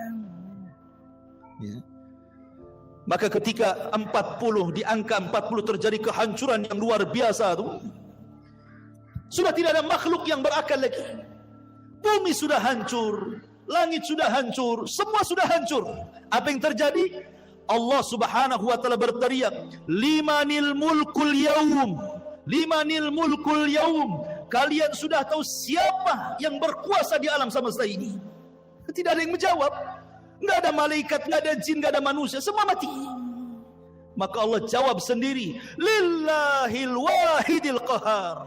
Ya. Maka ketika 40, di angka 40 terjadi kehancuran yang luar biasa itu, sudah tidak ada makhluk yang berakal lagi. Bumi sudah hancur, langit sudah hancur, semua sudah hancur. Apa yang terjadi? Allah Subhanahu wa taala berteriak, "Limanil mulkul yaum, limanil mulkul yaum." Kalian sudah tahu siapa yang berkuasa di alam semesta ini? Tidak ada yang menjawab. Enggak ada malaikat, enggak ada jin, enggak ada manusia, semua mati. Maka Allah jawab sendiri, "Lillahil wahidil qahar."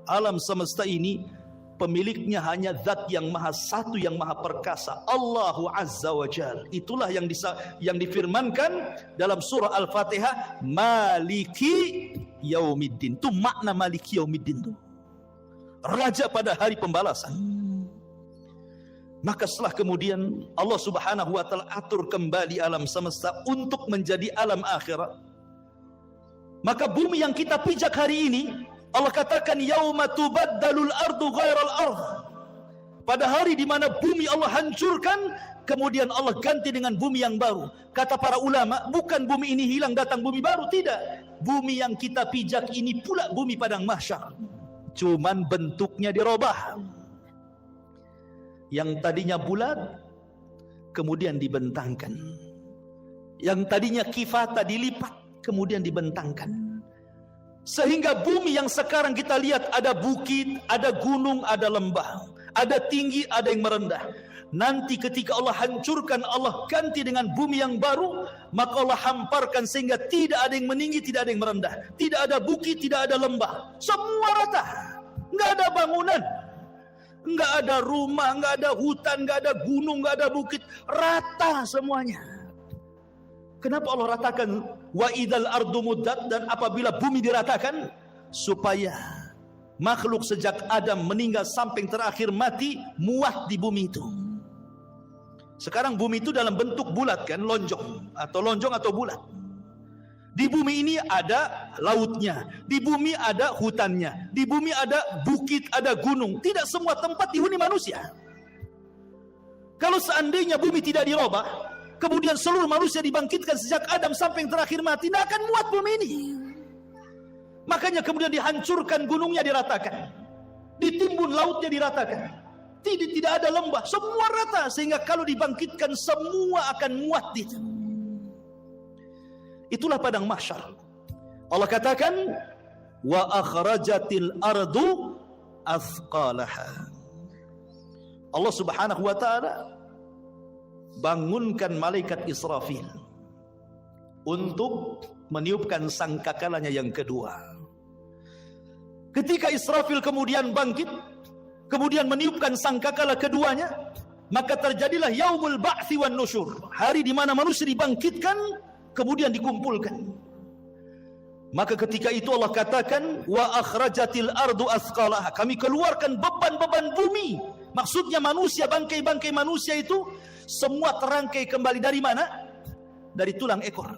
Alam semesta ini pemiliknya hanya zat yang maha satu, yang maha perkasa, Allahu Azza wa Jalla. Itulah yang difirmankan dalam surah Al-Fatihah, Maliki Yaumiddin. Itu makna Maliki Yaumiddin itu, raja pada hari pembalasan. Maka setelah kemudian Allah Subhanahu wa taala atur kembali alam semesta untuk menjadi alam akhirat. Maka bumi yang kita pijak hari ini, Allah katakan yauma tubaddalul ardu ghairal ardh. Pada hari di mana bumi Allah hancurkan, kemudian Allah ganti dengan bumi yang baru. Kata para ulama, bukan bumi ini hilang datang bumi baru, tidak. Bumi yang kita pijak ini pula bumi padang mahsyar. Cuman bentuknya dirubah. Yang tadinya bulat kemudian dibentangkan. Yang tadinya kifata dilipat kemudian dibentangkan. Sehingga bumi yang sekarang kita lihat ada bukit, ada gunung, ada lembah, ada tinggi, ada yang merendah. Nanti ketika Allah hancurkan, Allah ganti dengan bumi yang baru, maka Allah hamparkan sehingga tidak ada yang meninggi, tidak ada yang merendah, tidak ada bukit, tidak ada lembah, semua rata. Enggak ada bangunan, enggak ada rumah, enggak ada hutan, enggak ada gunung, enggak ada bukit, rata semuanya. Kenapa Allah ratakan wa idzal ardu muddat, dan apabila bumi diratakan supaya makhluk sejak Adam meninggal sampai yang terakhir mati muat di bumi itu. Sekarang bumi itu dalam bentuk bulat kan, lonjong atau bulat. Di bumi ini ada lautnya, di bumi ada hutannya, di bumi ada bukit, ada gunung. Tidak semua tempat dihuni manusia. Kalau seandainya bumi tidak dirubah, kemudian seluruh manusia dibangkitkan sejak Adam sampai yang terakhir mati, tidak akan muat bumi ini. Makanya kemudian dihancurkan gunungnya, diratakan, ditimbun lautnya, diratakan. Tidak ada lembah, semua rata, sehingga kalau dibangkitkan semua akan muat di situ. Itulah padang mahsyar. Allah katakan wa akhrajatil ardu athqalaha. Allah Subhanahu wa taala bangunkan malaikat Israfil untuk meniupkan sangkakalanya yang kedua. Ketika Israfil kemudian bangkit, kemudian meniupkan sangkakala keduanya, maka terjadilah yaumul ba'tsi wan nusyur, hari di mana manusia dibangkitkan kemudian dikumpulkan. Maka ketika itu Allah katakan wa akhrajatil ardu athqalaha, kami keluarkan beban-beban bumi. Maksudnya manusia, bangkai-bangkai manusia itu semua terangkai kembali dari mana? Dari tulang ekor.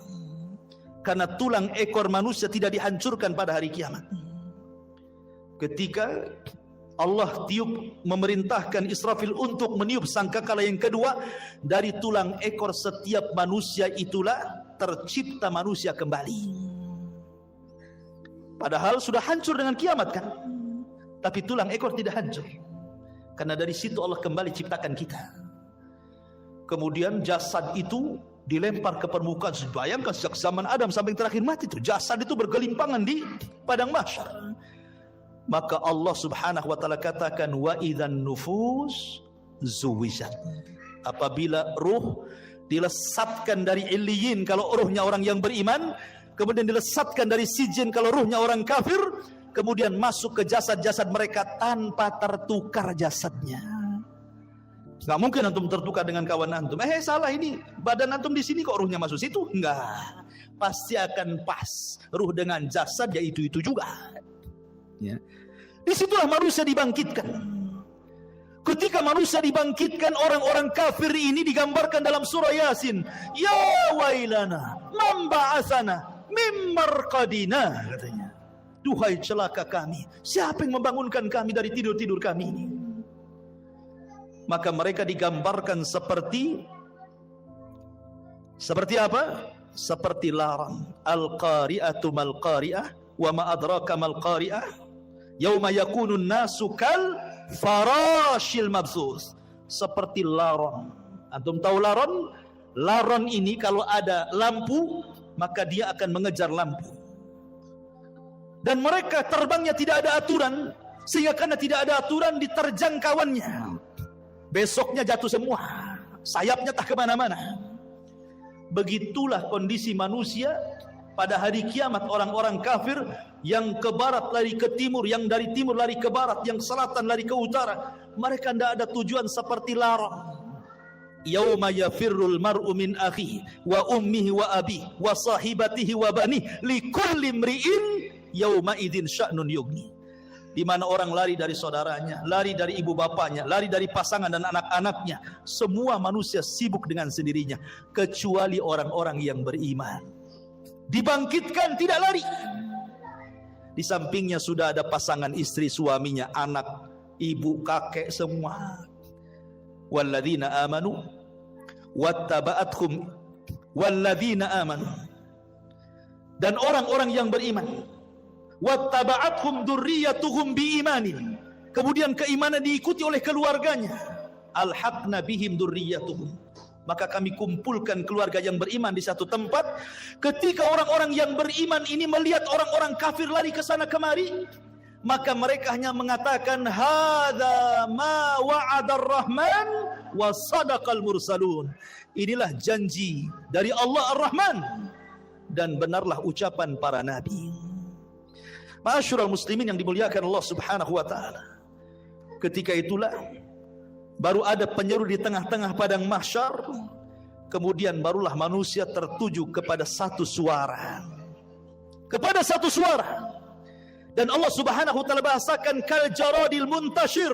Karena tulang ekor manusia tidak dihancurkan pada hari kiamat. Ketika Allah memerintahkan Israfil untuk meniup sangkakala yang kedua, dari tulang ekor setiap manusia itulah tercipta manusia kembali. Padahal sudah hancur dengan kiamat kan, tapi tulang ekor tidak hancur, karena dari situ Allah kembali ciptakan kita. Kemudian jasad itu dilempar ke permukaan. Bayangkan sejak zaman Adam sampai yang terakhir mati itu, jasad itu bergelimpangan di padang mahsyar. Maka Allah subhanahu wa ta'ala katakan, wa idzan nufus zuwijat. Apabila ruh dilesatkan dari illiyin kalau ruhnya orang yang beriman, kemudian dilesatkan dari sijin kalau ruhnya orang kafir, kemudian masuk ke jasad-jasad mereka tanpa tertukar jasadnya. Nggak mungkin antum tertukar dengan kawan antum. Salah ini, badan antum di sini kok ruhnya masuk situ? Enggak, pasti akan pas ruh dengan jasad ya itu juga. Ya. Disitulah manusia dibangkitkan. Ketika manusia dibangkitkan, orang-orang kafir ini digambarkan dalam surah Yasin. Ya wailana, man ba'atsana mim marqadina, katanya. Duhai celaka kami, siapa yang membangunkan kami dari tidur-tidur kami ini? Maka mereka digambarkan seperti apa? Seperti larang. Al-qari'atu mal qari'ah wa ma adraka mal qari'ah. Yauma yakunun nasu kal farashil mabsus. Seperti laron. Antum tahu laron? Laron ini kalau ada lampu, maka dia akan mengejar lampu. Dan mereka terbangnya tidak ada aturan, sehingga karena tidak ada aturan diterjang kawannya. Besoknya jatuh semua, sayapnya tak kemana-mana. Begitulah kondisi manusia pada hari kiamat. Orang-orang kafir yang ke barat lari ke timur, yang dari timur lari ke barat, yang selatan lari ke utara. Mereka tidak ada tujuan seperti larang. Yauma yafirrul mar'u min akhihi wa ummihi wa abihi wa sahibatihi wa banihi likulli imri'in yauma idzin sya'nun yughni. Di mana orang lari dari saudaranya, lari dari ibu bapanya, lari dari pasangan dan anak-anaknya. Semua manusia sibuk dengan sendirinya, kecuali orang-orang yang beriman. Dibangkitkan tidak lari. Di sampingnya sudah ada pasangan istri, suaminya, anak, ibu, kakek, semua. Walladzina amanu wattaba'athum walladzina amanu. Dan orang-orang yang beriman, wattaba'athum dzurriyyatuhum biimanin. Kemudian keimanan diikuti oleh keluarganya. Alhaqna bihim dzurriyyatuhum. Maka kami kumpulkan keluarga yang beriman di satu tempat. Ketika orang-orang yang beriman ini melihat orang-orang kafir lari ke sana kemari, maka mereka hanya mengatakan, hadza ma wa'adar rahman wa sadaqal mursalun. Inilah janji dari Allah Ar-Rahman dan benarlah ucapan para nabi. Ma'asyiral muslimin yang dimuliakan Allah Subhanahu wa taala. Ketika itulah baru ada penyeru di tengah-tengah padang mahsyar. Kemudian barulah manusia tertuju kepada satu suara. Kepada satu suara. Dan Allah Subhanahu wa taala bahasakan kal jaradil muntashir,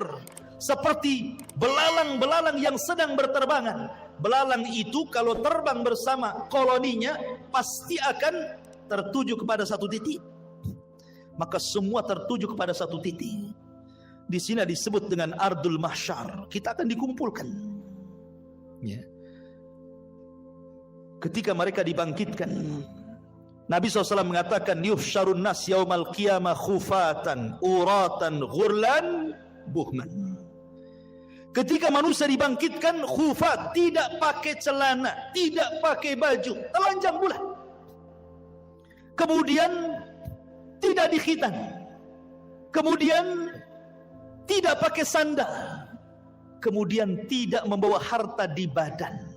seperti belalang-belalang yang sedang berterbangan. Belalang itu kalau terbang bersama koloninya pasti akan tertuju kepada satu titik. Maka semua tertuju kepada satu titik. Di sini disebut dengan ardul mahsyar. Kita akan dikumpulkan. Ya. Ketika mereka dibangkitkan, Nabi SAW mengatakan, yuhsyarun nas yaumal qiyamah khufatan, uratan, ghurlan, buhman. Ketika manusia dibangkitkan khufat, tidak pakai celana, tidak pakai baju, telanjang bulat. Kemudian tidak dikhitan. Kemudian tidak pakai sandal. Kemudian tidak membawa harta di badan.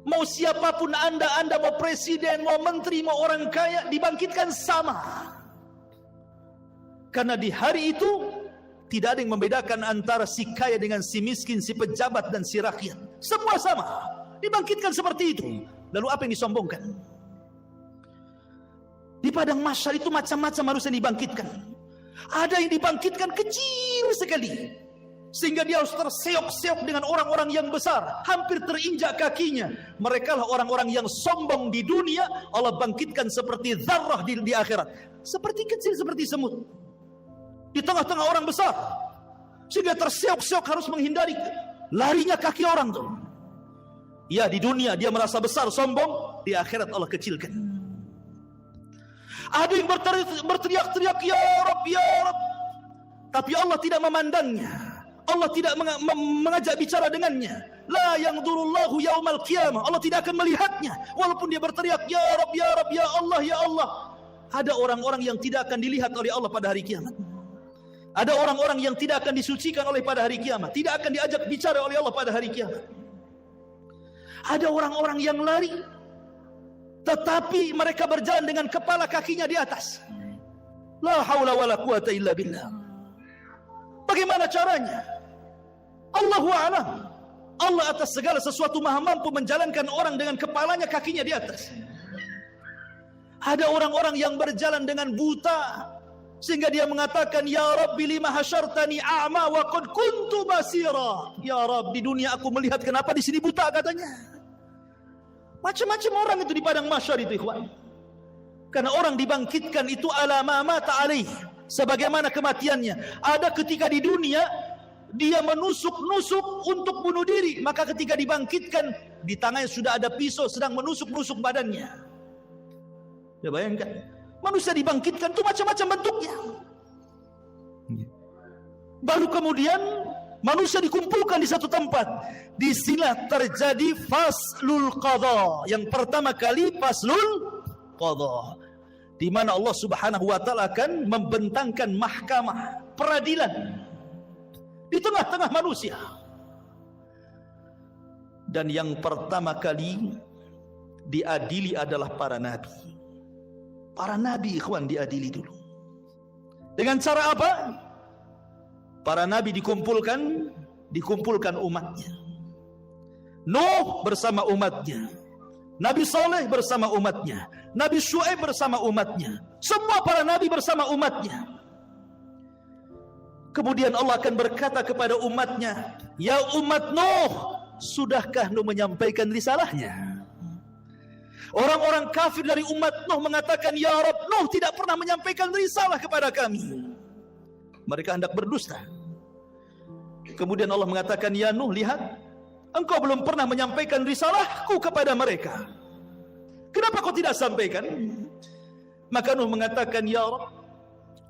Mau siapapun anda mau presiden, mau menteri, mau orang kaya, dibangkitkan sama. Karena di hari itu tidak ada yang membedakan antara si kaya dengan si miskin, si pejabat dan si rakyat. Semua sama. Dibangkitkan seperti itu. Lalu apa yang disombongkan? Di padang mahsyar itu macam-macam manusia dibangkitkan. Ada yang dibangkitkan kecil sekali. sehingga dia harus terseok-seok dengan orang-orang yang besar, hampir terinjak kakinya. Mereka lah orang-orang yang sombong di dunia, Allah bangkitkan seperti zarrah di akhirat, seperti kecil, seperti semut di tengah-tengah orang besar, sehingga terseok-seok harus menghindari larinya kaki orang tuh. Ya, di dunia dia merasa besar, sombong, di akhirat Allah kecilkan. Ada yang berteriak-teriak, ya Rabb, ya Rabb, tapi Allah tidak memandangnya. Allah tidak mengajak bicara dengannya. La yanzurullahu yaumal qiyamah. Allah tidak akan melihatnya walaupun dia berteriak, ya Rabb, ya Rabb, ya Allah, ya Allah. Ada orang-orang yang tidak akan dilihat oleh Allah pada hari kiamat. Ada orang-orang yang tidak akan disucikan oleh pada hari kiamat, tidak akan diajak bicara oleh Allah pada hari kiamat. Ada orang-orang yang lari, tetapi mereka berjalan dengan kepala kakinya di atas. La haula wala quwata illa billah. Bagaimana caranya? Allahu a'lam. Allah atas segala sesuatu maha mampu menjalankan orang dengan kepalanya, kakinya di atas. Ada orang-orang yang berjalan dengan buta, sehingga dia mengatakan, ya Rabbi lima hasyartani a'ma wa qad kuntu basira. Ya Rabb, di dunia aku melihat, kenapa di sini buta, katanya. Macam-macam orang itu di padang mahsyar itu, ikhwan. Karena orang dibangkitkan itu ala ma mata alaih, sebagaimana kematiannya. Ada ketika di dunia dia menusuk-nusuk untuk bunuh diri, maka ketika dibangkitkan di tangannya sudah ada pisau sedang menusuk-nusuk badannya. Ya, bayangkan, manusia dibangkitkan itu macam-macam bentuknya. Baru kemudian manusia dikumpulkan di satu tempat. Di sinilah terjadi faslul qadha. Yang pertama kali faslul qadha, di mana Allah Subhanahu wa taala akan membentangkan mahkamah peradilan di tengah-tengah manusia. Dan yang pertama kali diadili adalah para nabi. Para nabi, ikhwan, diadili dulu. Dengan cara apa? Para nabi dikumpulkan umatnya. Nuh bersama umatnya, Nabi Saleh bersama umatnya, Nabi Syuaib bersama umatnya, semua para nabi bersama umatnya. Kemudian Allah akan berkata kepada umatnya, ya umat Nuh, sudahkah Nuh menyampaikan risalahnya? Orang-orang kafir dari umat Nuh mengatakan, ya Rabb, Nuh tidak pernah menyampaikan risalah kepada kami. Mereka hendak berdusta. Kemudian Allah mengatakan, ya Nuh, lihat, engkau belum pernah menyampaikan risalahku kepada mereka. Kenapa kau tidak sampaikan? Maka Nuh mengatakan, ya Rabb,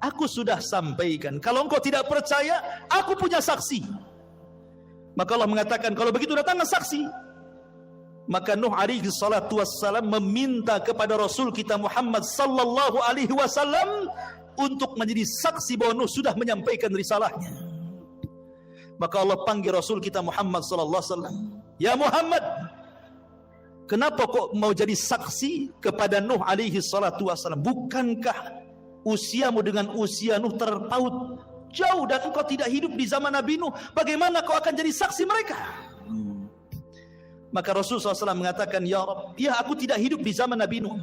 aku sudah sampaikan. Kalau engkau tidak percaya, aku punya saksi. Maka Allah mengatakan, kalau begitu datanglah saksi. Maka Nuh alaihi salatu wassalam meminta kepada Rasul kita Muhammad sallallahu alaihi wasallam untuk menjadi saksi bahwa Nuh sudah menyampaikan risalahnya. Maka Allah panggil Rasul kita Muhammad sallallahu alaihi wasallam, ya Muhammad, kenapa kok mau jadi saksi kepada Nuh alaihi salatu wasallam? Bukankah usiamu dengan usia Nuh terpaut jauh dan engkau tidak hidup di zaman Nabi Nuh? Bagaimana kau akan jadi saksi mereka? Maka Rasul SAW mengatakan, ya Rabb, ya aku tidak hidup di zaman Nabi Nuh,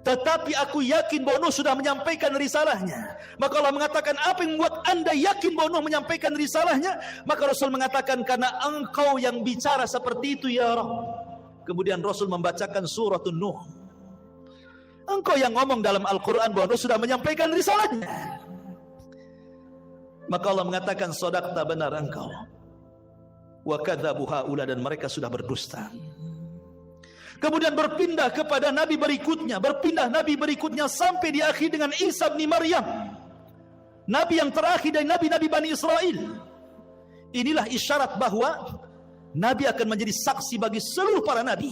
tetapi aku yakin bahwa Nuh sudah menyampaikan risalahnya. Maka Allah mengatakan, apa yang membuat anda yakin bahwa Nuh menyampaikan risalahnya? Maka Rasul mengatakan, karena engkau yang bicara seperti itu ya Rabb. Kemudian Rasul membacakan suratun Nuh. Engkau yang ngomong dalam Al-Quran bahwa Nuh sudah menyampaikan risalahnya. Maka Allah mengatakan, shadaqta, benar engkau. Wa kadzabu haula, dan mereka sudah berdusta. Kemudian berpindah kepada nabi berikutnya sampai di akhir dengan Isa bin Maryam, nabi yang terakhir dari nabi-nabi Bani Israel. Inilah isyarat bahwa nabi akan menjadi saksi bagi seluruh para nabi.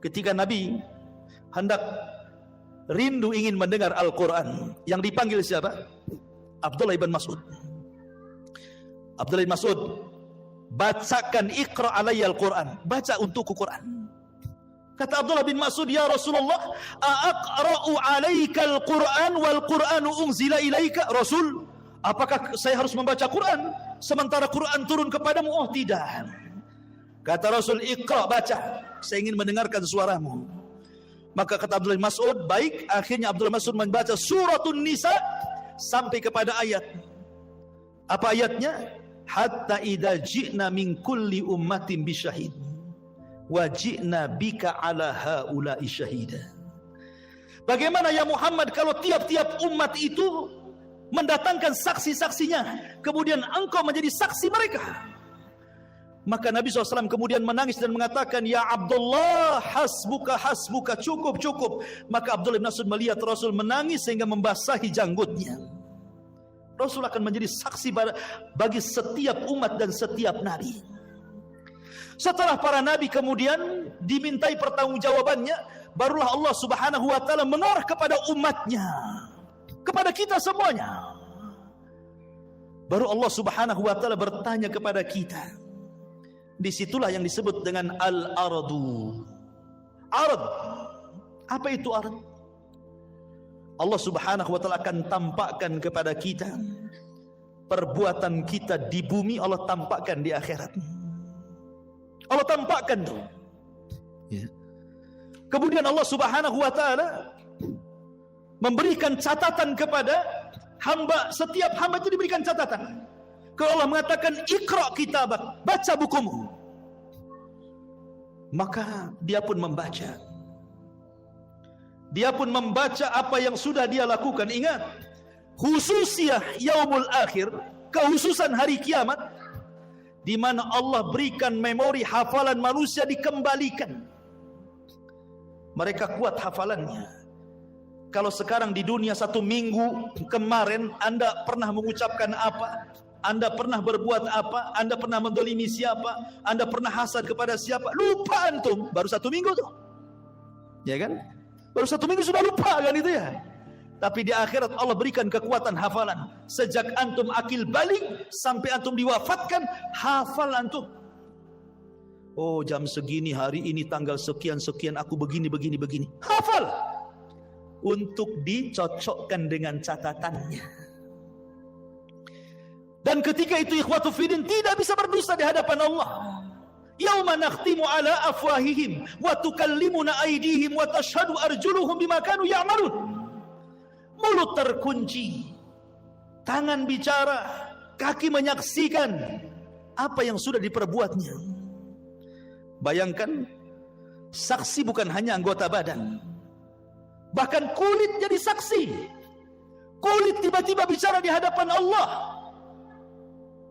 Ketika nabi hendak rindu ingin mendengar Al-Quran, yang dipanggil siapa? Abdullah bin Mas'ud. Abdullah bin Mas'ud, bacakan, iqra alayya Al-Quran, baca untukku Quran. Kata Abdullah bin Mas'ud, ya Rasulullah, aqra'u alaika al-Quran wal Quranu unzila ilaika? Rasul, apakah saya harus membaca Quran sementara Quran turun kepadamu? Oh tidak. Kata Rasul, iqra, baca, saya ingin mendengarkan suaramu. Maka kata Abdullah bin Mas'ud, baik. Akhirnya Abdullah bin Mas'ud membaca suratun Nisa sampai kepada ayat Apa ayatnya? Hatta idza ji'na min kulli ummatin bisyahid wa ji'na bika ala haula'i syahida. Bagaimana ya Muhammad kalau tiap-tiap umat itu mendatangkan saksi-saksinya, kemudian engkau menjadi saksi mereka? Maka Nabi SAW kemudian menangis dan mengatakan, ya Abdullah, hasbuka, hasbuka, cukup, cukup. Maka Abdullah bin Mas'ud melihat Rasul menangis sehingga membasahi janggutnya. Rasul akan menjadi saksi bagi setiap umat dan setiap nabi. Setelah para nabi kemudian dimintai pertanggungjawabannya, barulah Allah Subhanahu wa taala mengarah kepada umatnya, kepada kita semuanya. Baru Allah Subhanahu wa taala bertanya kepada kita. Disitulah yang disebut dengan al-ardu. Ard. Apa itu ard? Allah Subhanahu wa taala akan tampakkan kepada kita perbuatan kita di bumi, Allah tampakkan di akhirat. Allah tampakkan tuh. Ya. Kemudian Allah Subhanahu wa taala memberikan catatan kepada hamba, setiap hamba itu diberikan catatan. Kalau Allah mengatakan Iqra kitabak, baca bukumu, maka dia pun membaca. Dia pun membaca apa yang sudah dia lakukan. Ingat, khususnya yaumul akhir, kehususan hari kiamat, di mana Allah berikan memori hafalan manusia dikembalikan. Mereka kuat hafalannya. Kalau sekarang di dunia 1 minggu kemarin Anda pernah mengucapkan apa, Anda pernah berbuat apa, Anda pernah mendolimi siapa, Anda pernah hasad kepada siapa, lupa antum. Baru 1 minggu tuh, ya kan? Baru 1 minggu sudah lupa kan itu ya. Tapi di akhirat Allah berikan kekuatan hafalan. Sejak antum akil balik sampai antum diwafatkan, hafal antum. Oh, jam segini, hari ini, tanggal sekian-sekian, aku begini. Hafal. Untuk dicocokkan dengan catatannya. Dan ketika itu ikhwatu fiddin tidak bisa berdusta di hadapan Allah. Yauma nakhtimu ala afwahihim wa tukallimuna aydihim wa tashhadu arjuluhum bima kanu ya'malun. Mulut terkunci, tangan bicara, kaki menyaksikan apa yang sudah diperbuatnya. Bayangkan, saksi bukan hanya anggota badan, bahkan kulit jadi saksi. Kulit tiba-tiba bicara di hadapan Allah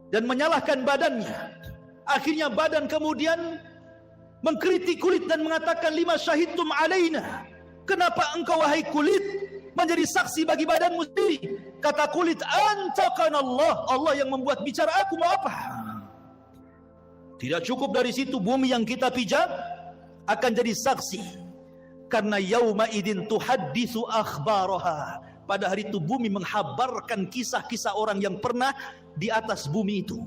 dan menyalahkan badannya. Akhirnya badan kemudian mengkritik kulit dan mengatakan, lima syahidtum alaina, kenapa engkau wahai kulit menjadi saksi bagi badanmu sendiri? Kata kulit, antakan Allah, Allah yang membuat bicara, aku mau apa? Tidak cukup dari situ, bumi yang kita pijat akan jadi saksi. Karena yauma idin tuhadditsu akhbaraha, pada hari itu bumi menghabarkan kisah-kisah orang yang pernah di atas bumi itu.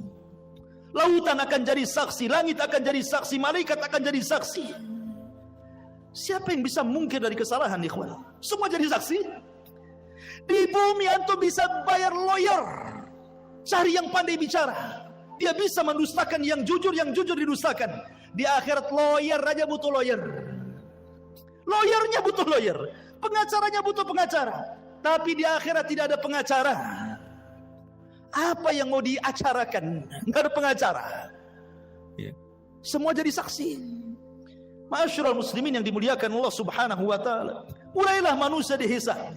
Lautan akan jadi saksi, langit akan jadi saksi, malaikat akan jadi saksi. Siapa yang bisa mungkir dari kesalahan, ikhwan? Semua jadi saksi. Di bumi antum bisa bayar lawyer, cari yang pandai bicara. Dia bisa mendustakan yang jujur didustakan. Di akhirat lawyer aja butuh lawyer. Lawyernya butuh lawyer, pengacaranya butuh pengacara. Tapi di akhirat tidak ada pengacara. Apa yang mau diacarakan? Nggak ada pengacara. Semua jadi saksi. Ma'asyiral muslimin yang dimuliakan Allah Subhanahu wa taala, mulailah manusia dihisab.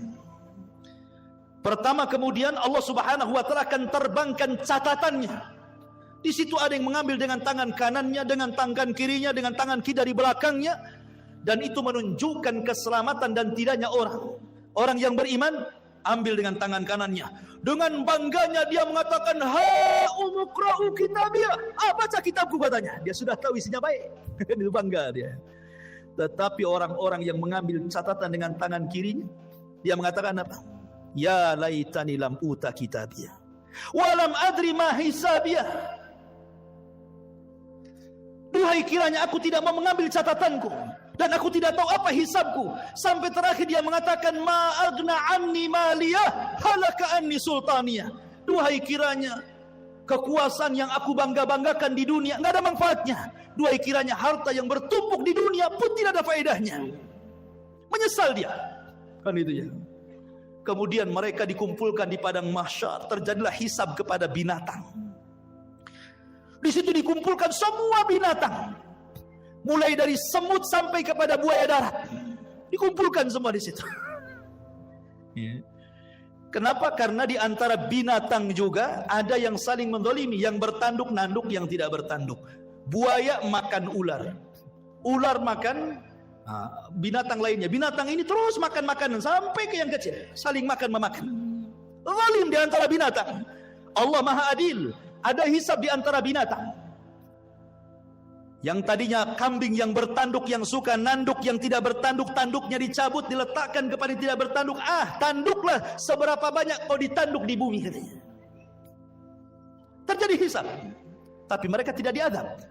Pertama, kemudian Allah Subhanahu wa taala akan terbangkan catatannya. Di situ ada yang mengambil dengan tangan kanannya, dengan tangan kirinya, dengan tangan kiri dari belakangnya, dan itu menunjukkan keselamatan dan tidaknya orang. Orang yang beriman ambil dengan tangan kanannya. Dengan bangganya dia mengatakan, ha umukra'u kitabiyah, baca kitabku, katanya. Dia sudah tahu isinya baik. Itu bangga dia. Tetapi orang-orang yang mengambil catatan dengan tangan kirinya, dia mengatakan apa? Ya laitani lam uta kitabiyah wa lam adri ma hisabiyah. Duhai kiranya aku tidak mau mengambil catatanku dan aku tidak tahu apa hisabku. Sampai terakhir dia mengatakan, ma agna anni maliyah halaka anni sultaniyah. Duhai kiranya kekuasaan yang aku bangga-banggakan di dunia nggak ada manfaatnya. Duhai kiranya harta yang bertumpuk di dunia pun tidak ada faedahnya. Menyesal dia. Kan itu ya. Kemudian mereka dikumpulkan di padang mahsyar, terjadilah hisab kepada binatang. Di situ dikumpulkan semua binatang, mulai dari semut sampai kepada buaya darat, dikumpulkan semua di situ. Kenapa? Karena di antara binatang juga ada yang saling mendolimi, yang bertanduk nanduk, yang tidak bertanduk. Buaya makan ular, ular makan binatang lainnya. Binatang ini terus makan makanan sampai ke yang kecil, saling makan memakan. Zalim di antara binatang. Allah Maha Adil. Ada hisab di antara binatang. Yang tadinya kambing yang bertanduk, yang suka nanduk, yang tidak bertanduk, tanduknya dicabut, diletakkan kepada yang tidak bertanduk. Tanduklah seberapa banyak kau ditanduk di bumi, katanya. Terjadi hisab. Tapi mereka tidak diadab.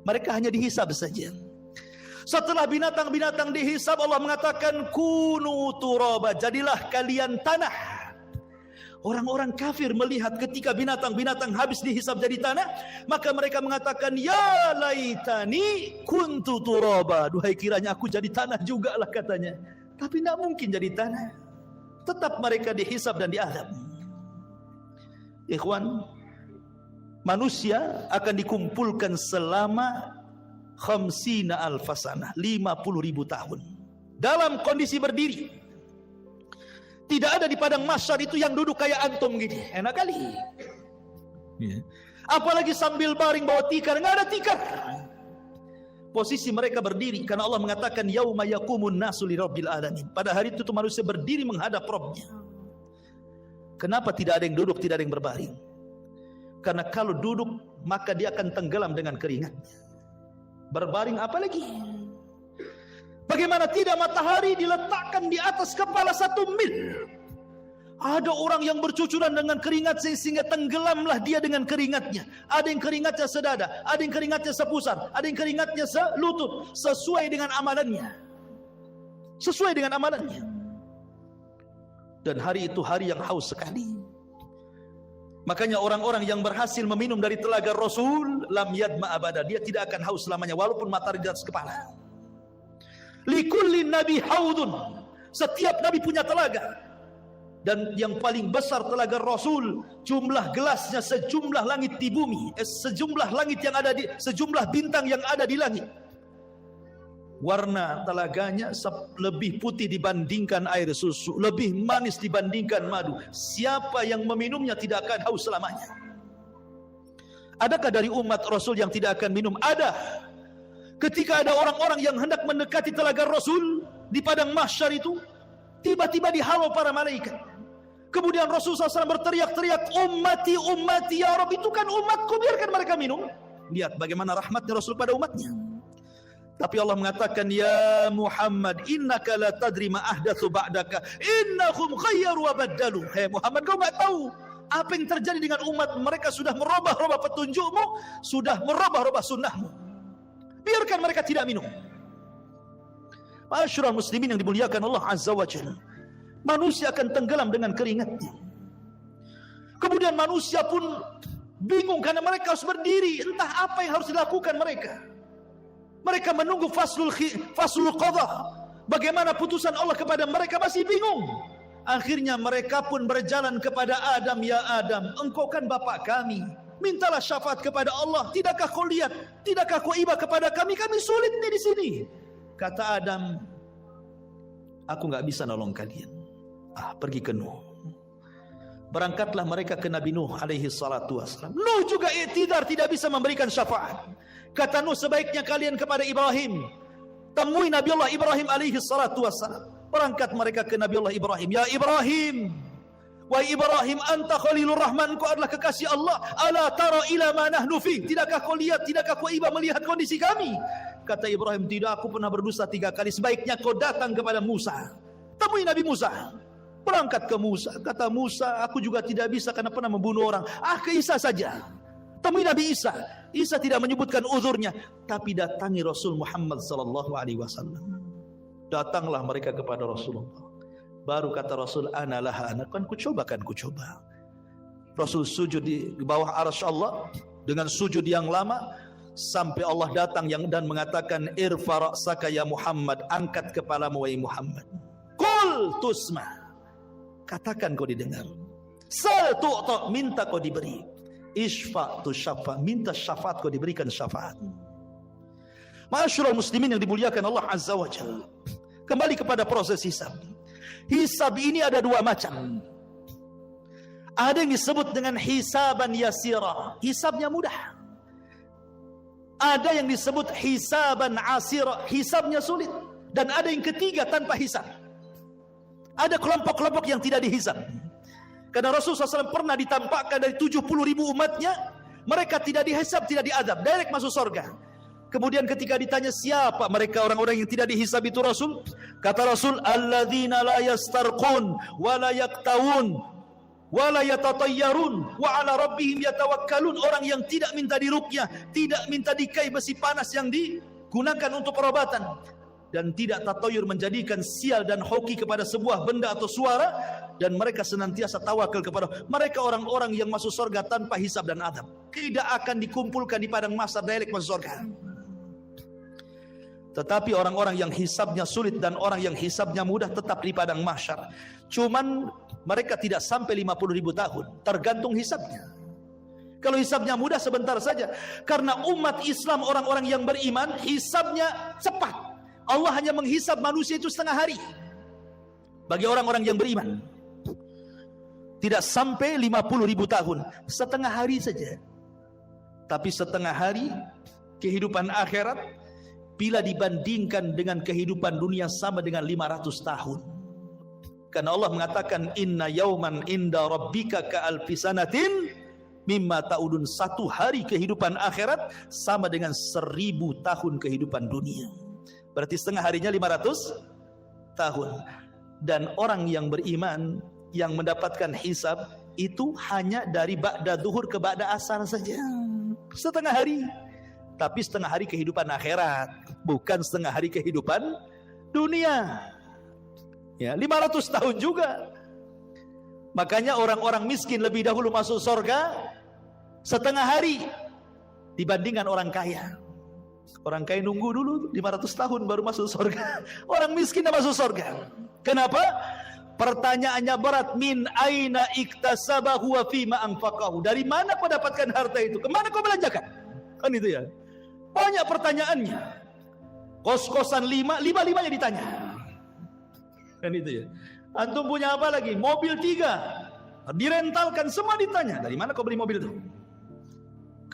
Mereka hanya dihisab saja. Setelah binatang-binatang dihisab, Allah mengatakan kunu turaba, jadilah kalian tanah. Orang-orang kafir melihat ketika binatang-binatang habis dihisab jadi tanah, maka mereka mengatakan, ya laitani kuntu turaba, duhai kiranya aku jadi tanah juga lah, katanya. Tapi tidak mungkin jadi tanah. Tetap mereka dihisab dan diadab. Ikhwan, manusia akan dikumpulkan selama 50 alfasanah, 50.000 tahun dalam kondisi berdiri. Tidak ada di padang mahsyar itu yang duduk kayak antum gini, enak kali. Apalagi sambil baring bawa tikar, nggak ada tikar. Posisi mereka berdiri karena Allah mengatakan yauma yaqumun nasu lirabbil alamin. Pada hari itu manusia berdiri menghadap Rabbnya. Kenapa tidak ada yang duduk, tidak ada yang berbaring? Karena kalau duduk maka dia akan tenggelam dengan keringatnya. Berbaring apalagi? Bagaimana tidak matahari diletakkan di atas kepala 1 mil? Ada orang yang bercucuran dengan keringat sehingga tenggelamlah dia dengan keringatnya. Ada yang keringatnya sedada, ada yang keringatnya sepusar, ada yang keringatnya selutut, sesuai dengan amalannya. Sesuai dengan amalannya. Dan hari itu hari yang haus sekali. Makanya orang-orang yang berhasil meminum dari telaga Rasul, lam yadma abada, dia tidak akan haus selamanya walaupun matahari di atas kepala. Likulli nabi haudun, setiap nabi punya telaga. Dan yang paling besar telaga Rasul, jumlah gelasnya sejumlah langit di bumi, sejumlah langit yang ada di, sejumlah bintang yang ada di langit. Warna telaganya lebih putih dibandingkan air susu, lebih manis dibandingkan madu. Siapa yang meminumnya tidak akan haus selamanya. Adakah dari umat Rasul yang tidak akan minum? Ada. Ketika ada orang-orang yang hendak mendekati telaga Rasul di padang mahsyar itu, tiba-tiba dihalau para malaikat. Kemudian Rasulullah SAW berteriak-teriak, ummati, ummati, ya Rabb, itu kan umatku, biarkan mereka minum. Lihat bagaimana rahmatnya Rasul pada umatnya. Tapi Allah mengatakan, ya Muhammad, innaka la tadri ma ahdatsu ba'daka, innahum ghayyaru wa baddalu. Hei Muhammad, kau enggak tahu apa yang terjadi dengan umat mereka, sudah merubah-rubah petunjukmu, sudah merubah-rubah sunnahmu. Biarkan mereka tidak minum. Ma'asyiral muslimin yang dimuliakan Allah Azza wa Jalla. Manusia akan tenggelam dengan keringatnya. Kemudian manusia pun bingung karena mereka harus berdiri, entah apa yang harus dilakukan mereka. Mereka menunggu faslul qadha. Bagaimana putusan Allah kepada mereka, masih bingung. Akhirnya mereka pun berjalan kepada Adam, ya Adam, engkau kan bapak kami. Mintalah syafaat kepada Allah. Tidakkah kau lihat? Tidakkah kau iba kepada kami? Kami sulit nih di sini. Kata Adam, aku nggak bisa nolong kalian. Pergi ke Nuh. Berangkatlah mereka ke Nabi Nuh alaihi salatu wassalam. Nuh juga i'tidar, tidak bisa memberikan syafaat. Kata Nuh, sebaiknya kalian kepada Ibrahim. Temui Nabi Allah Ibrahim alaihi salatu wassalam. Berangkat mereka ke Nabi Allah Ibrahim. Ya Ibrahim, wahai Ibrahim, anta Khalilur Rahman, engkau adalah kekasih Allah. Ala tara ila ma nahnu fi, tidakkah kau lihat, tidakkah kau iba melihat kondisi kami? Kata Ibrahim, tidak, aku pernah berdosa 3 kali. Sebaiknya kau datang kepada Musa. Temui Nabi Musa. Berangkat ke Musa. Kata Musa, aku juga tidak bisa karena pernah membunuh orang. Ke Isa saja. Temui Nabi Isa. Isa tidak menyebutkan uzurnya, tapi datangi Rasul Muhammad sallallahu alaihi wasallam. Datanglah mereka kepada Rasulullah. Baru kata Rasul, ana laha, kan ku coba. Rasul sujud di bawah arsy Allah dengan sujud yang lama sampai Allah datang dan mengatakan, irfa ra'saka ya Muhammad, angkat kepalamu wahai Muhammad. Qul tusma. katakan kau didengar. Sal tu'ta, minta kau diberi. Isfa tu syafa, minta syafaat kau diberikan syafaat. Ma'asyiral muslimin yang dimuliakan Allah Azza wa Jalla. Kembali kepada proses hisab. Hisab ini ada dua macam. Ada yang disebut dengan hisaban yasira, hisabnya mudah. Ada yang disebut hisaban asira, hisabnya sulit. Dan ada yang ketiga tanpa hisab. Ada kelompok-kelompok yang tidak dihisab. Karena Rasulullah SAW pernah ditampakkan dari 70.000 umatnya, mereka tidak dihisab, tidak diadab, direct masuk surga. Kemudian ketika ditanya siapa mereka orang-orang yang tidak dihisab itu Rasul, kata Rasul, alladzina la yastarqun wa la yaktawun wa la yatatayyarun wa ala rabbihim yatawakkalun. Orang yang tidak minta diruqyah, tidak minta dikai besi panas yang digunakan untuk perobatan, dan tidak tatayur menjadikan sial dan hoki kepada sebuah benda atau suara, dan mereka senantiasa tawakal kepada mereka. Orang-orang yang masuk surga tanpa hisab dan adab, tidak akan dikumpulkan di padang mahsyar, direct masuk surga. Tetapi orang-orang yang hisabnya sulit dan orang yang hisabnya mudah tetap di padang mahsyar. Cuman mereka tidak sampai 50.000 tahun, tergantung hisabnya. Kalau hisabnya mudah sebentar saja, karena umat Islam orang-orang yang beriman hisabnya cepat. Allah hanya menghisab manusia itu setengah hari. Bagi orang-orang yang beriman tidak sampai 50.000 tahun, setengah hari saja. Tapi setengah hari kehidupan akhirat bila dibandingkan dengan kehidupan dunia sama dengan 500 tahun. Karena Allah mengatakan inna yauman inda rabbika ka'alfi sanatin mimma ta'udun. Satu hari kehidupan akhirat sama dengan 1000 tahun kehidupan dunia. Berarti setengah harinya 500 tahun. Dan orang yang beriman yang mendapatkan hisab itu hanya dari ba'da zuhur ke ba'da asar saja, setengah hari. Tapi setengah hari kehidupan akhirat, bukan setengah hari kehidupan dunia. Ya, 500 tahun juga. Makanya orang-orang miskin lebih dahulu masuk surga setengah hari dibandingkan orang kaya. Orang kaya nunggu dulu 500 tahun baru masuk surga. Orang miskin dah masuk surga. Kenapa? Pertanyaannya berat. Min aina iktasabahu wa fima anfaqahu. Dari mana kau dapatkan harta itu? Kemana kau belanjakan? Kan itu ya. Banyak pertanyaannya. Kos-kosan 5 limanya ditanya. Kan itu ya. Antum punya apa lagi? Mobil 3 direntalkan, semua ditanya. Dari mana kau beli mobil itu?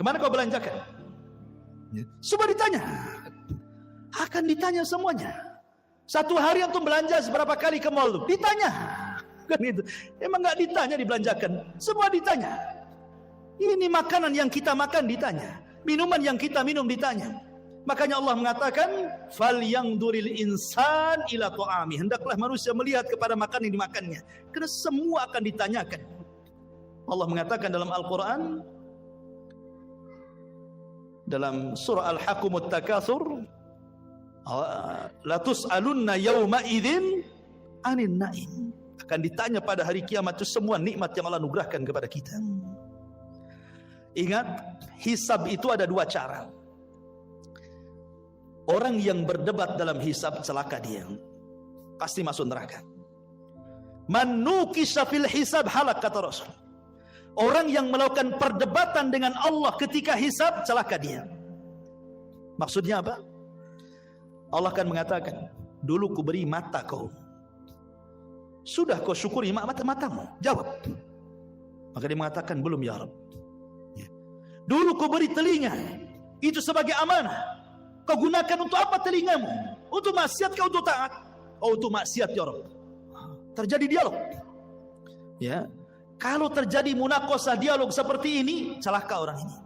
Kemana kau belanjakan? Semua ditanya. Akan ditanya semuanya. Satu hari antum belanja seberapa kali ke mall? Ditanya. Kan itu. Emang enggak ditanya dibelanjakan? Semua ditanya. Ini makanan yang kita makan ditanya. Minuman yang kita minum ditanya. Makanya Allah mengatakan falyangduril insan ila ta'ami. Hendaklah manusia melihat kepada makanan yang dimakannya, karena semua akan ditanyakan. Allah mengatakan dalam Al-Qur'an dalam surah Al-Hakumut Takatsur, la tus'alunna yawma idzin 'anil na'im. Akan ditanya pada hari kiamat itu semua nikmat yang Allah anugerahkan kepada kita. Ingat, hisab itu ada dua cara. Orang yang berdebat dalam hisab celaka dia, pasti masuk neraka. Man nukisha fil hisab halak, kata Rasul. Orang yang melakukan perdebatan dengan Allah ketika hisab celaka dia. Maksudnya apa? Allah akan mengatakan, dulu ku beri mata kau, sudah kau syukuri matamu? Jawab. Maka dia mengatakan, belum ya Rabb. Dulu kau beri telinga, itu sebagai amanah. Kau gunakan untuk apa telingamu? Untuk maksiat kau untuk taat? Oh, untuk maksiat ya Rabb. Terjadi dialog. Ya, kalau terjadi munakosah dialog seperti ini, celaka orang ini.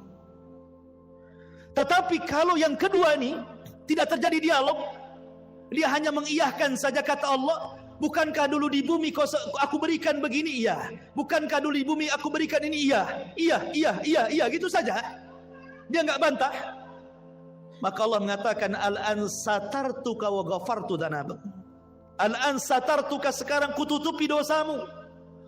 Tetapi kalau yang kedua ini tidak terjadi dialog, dia hanya mengiyahkan saja kata Allah. Bukankah dulu di bumi aku berikan begini? Iya. Bukankah dulu di bumi aku berikan ini? Iya. Iya, gitu saja. Dia enggak bantah. Maka Allah mengatakan al-an satartuka wa ghafartu dzanabak. Al-an satartuka, sekarang kututupi dosamu.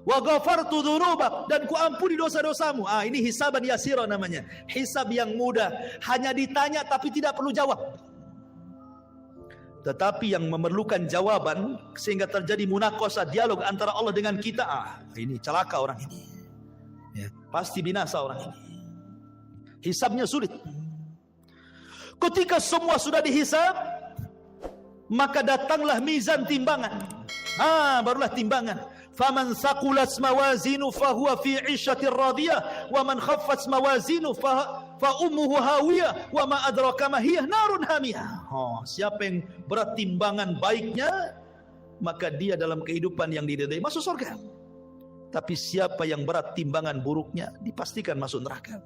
Wa ghafartu dzunubak, dan kuampuni dosa-dosamu. Ini hisaban yasira namanya. Hisab yang mudah, hanya ditanya tapi tidak perlu jawab. Tetapi yang memerlukan jawaban sehingga terjadi munaqashah, dialog antara Allah dengan kita, ini celaka orang ini. Ya, pasti binasa orang ini. Hisabnya sulit. Ketika semua sudah dihisab, maka datanglah mizan timbangan. Barulah timbangan. Faman thaqulat mawazinu fahuwa fi 'ishatir radiyah wa man khaffat mawazinu fa ummuhu hawiyah wa ma adraka ma hiya narun hamiyah. Siapa yang berat timbangan baiknya, maka dia dalam kehidupan yang diridai masuk surga. Tapi siapa yang berat timbangan buruknya, dipastikan masuk neraka.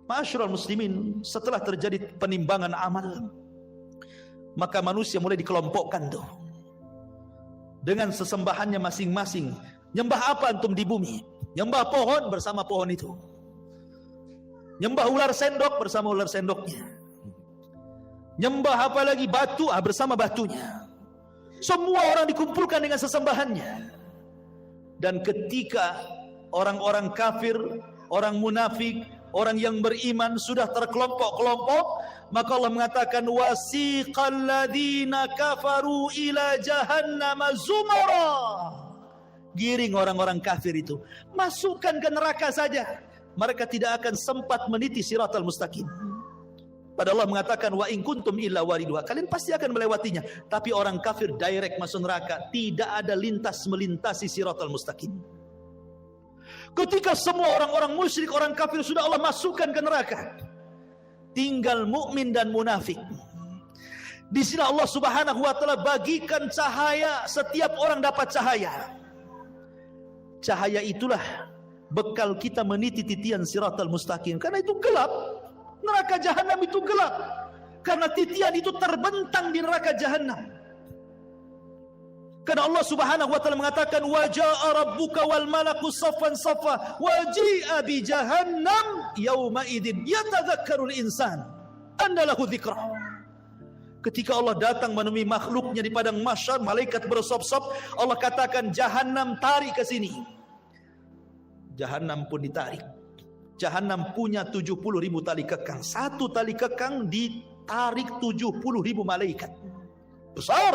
Ma'asyiral muslimin, setelah terjadi penimbangan amal, maka manusia mulai dikelompokkan tuh dengan sesembahannya masing-masing. Nyembah apa antum di bumi? Nyembah pohon, bersama pohon itu. Nyembah ular sendok, bersama ular sendoknya. Nyembah apa lagi? Batu, bersama batunya. Semua orang dikumpulkan dengan sesembahannya. Dan ketika orang-orang kafir, orang munafik, orang yang beriman sudah terkelompok-kelompok, maka Allah mengatakan wasiqal ladzina kafaru ila jahannam zumara. Giring orang-orang kafir itu, masukkan ke neraka saja. Mereka tidak akan sempat meniti siratal mustaqim. Padahal Allah mengatakan wa in kuntum illa wariduha, kalian pasti akan melewatinya. Tapi orang kafir direct masuk neraka, tidak ada lintas melintasi siratal mustaqim. Ketika semua orang-orang musyrik, orang kafir sudah Allah masukkan ke neraka, tinggal mukmin dan munafik. Di sini Allah Subhanahu wa taala bagikan cahaya, setiap orang dapat cahaya. Cahaya itulah bekal kita meniti titian siratal mustaqim. Karena itu gelap. Neraka jahanam itu gelap. Karena titian itu terbentang di neraka jahanam. Karena Allah Subhanahu wa taala mengatakan wa jaa rabbuka wal malaku saffan saffa wa ji'a bi jahannam yauma idzin yatadzakkarul insan anna lahu dzikra. Ketika Allah datang menemui makhluknya di padang mahsyar, malaikat bersop-sop, Allah katakan jahanam tarik ke sini. Jahanam pun ditarik. Jahanam punya 70.000 tali kekang. Satu tali kekang ditarik 70.000 malaikat. Besar.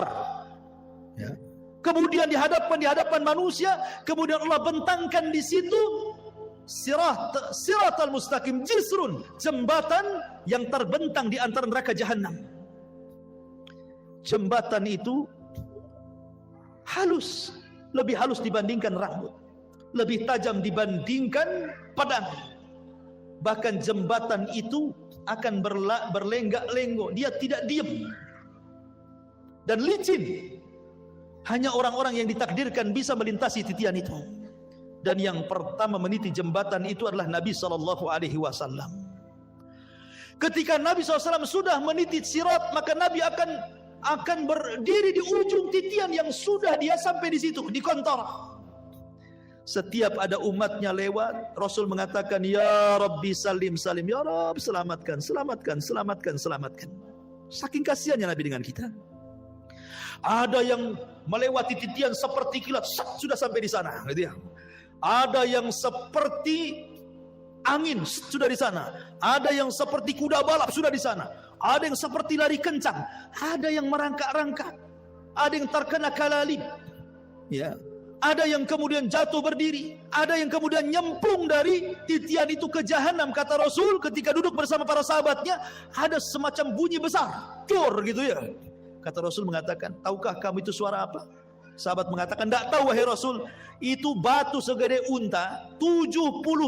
Ya. Kemudian di hadapan manusia, kemudian Allah bentangkan di situ siratal mustaqim, jisrun, jembatan yang terbentang di antara neraka jahanam. Jembatan itu halus, lebih halus dibandingkan rambut, lebih tajam dibandingkan pedang. Bahkan jembatan itu akan berlenggak-lenggok, dia tidak diam dan licin. Hanya orang-orang yang ditakdirkan bisa melintasi titian itu. Dan yang pertama meniti jembatan itu adalah Nabi SAW. Ketika Nabi SAW sudah meniti sirat, maka Nabi akan berdiri di ujung titian yang sudah dia sampai di situ, di kontara. Setiap ada umatnya lewat, Rasul mengatakan, Ya Rabbi salim salim, Ya Rabb selamatkan, selamatkan, selamatkan, selamatkan. Saking kasihannya Nabi dengan kita. Ada yang melewati titian seperti kilat, sudah sampai di sana, gitu ya. Ada yang seperti angin, sudah di sana. Ada yang seperti kuda balap, sudah di sana. Ada yang seperti lari kencang. Ada yang merangkak-rangkak. Ada yang terkena kalalib. Ya. Ada yang kemudian jatuh berdiri. Ada yang kemudian nyemplung dari titian itu ke jahanam. Kata Rasul ketika duduk bersama para sahabatnya, ada semacam bunyi besar, cur gitu ya. Kata Rasul mengatakan, tahukah kamu itu suara apa? Sahabat mengatakan, tidak tahu wahai Rasul. Itu batu segede unta, 70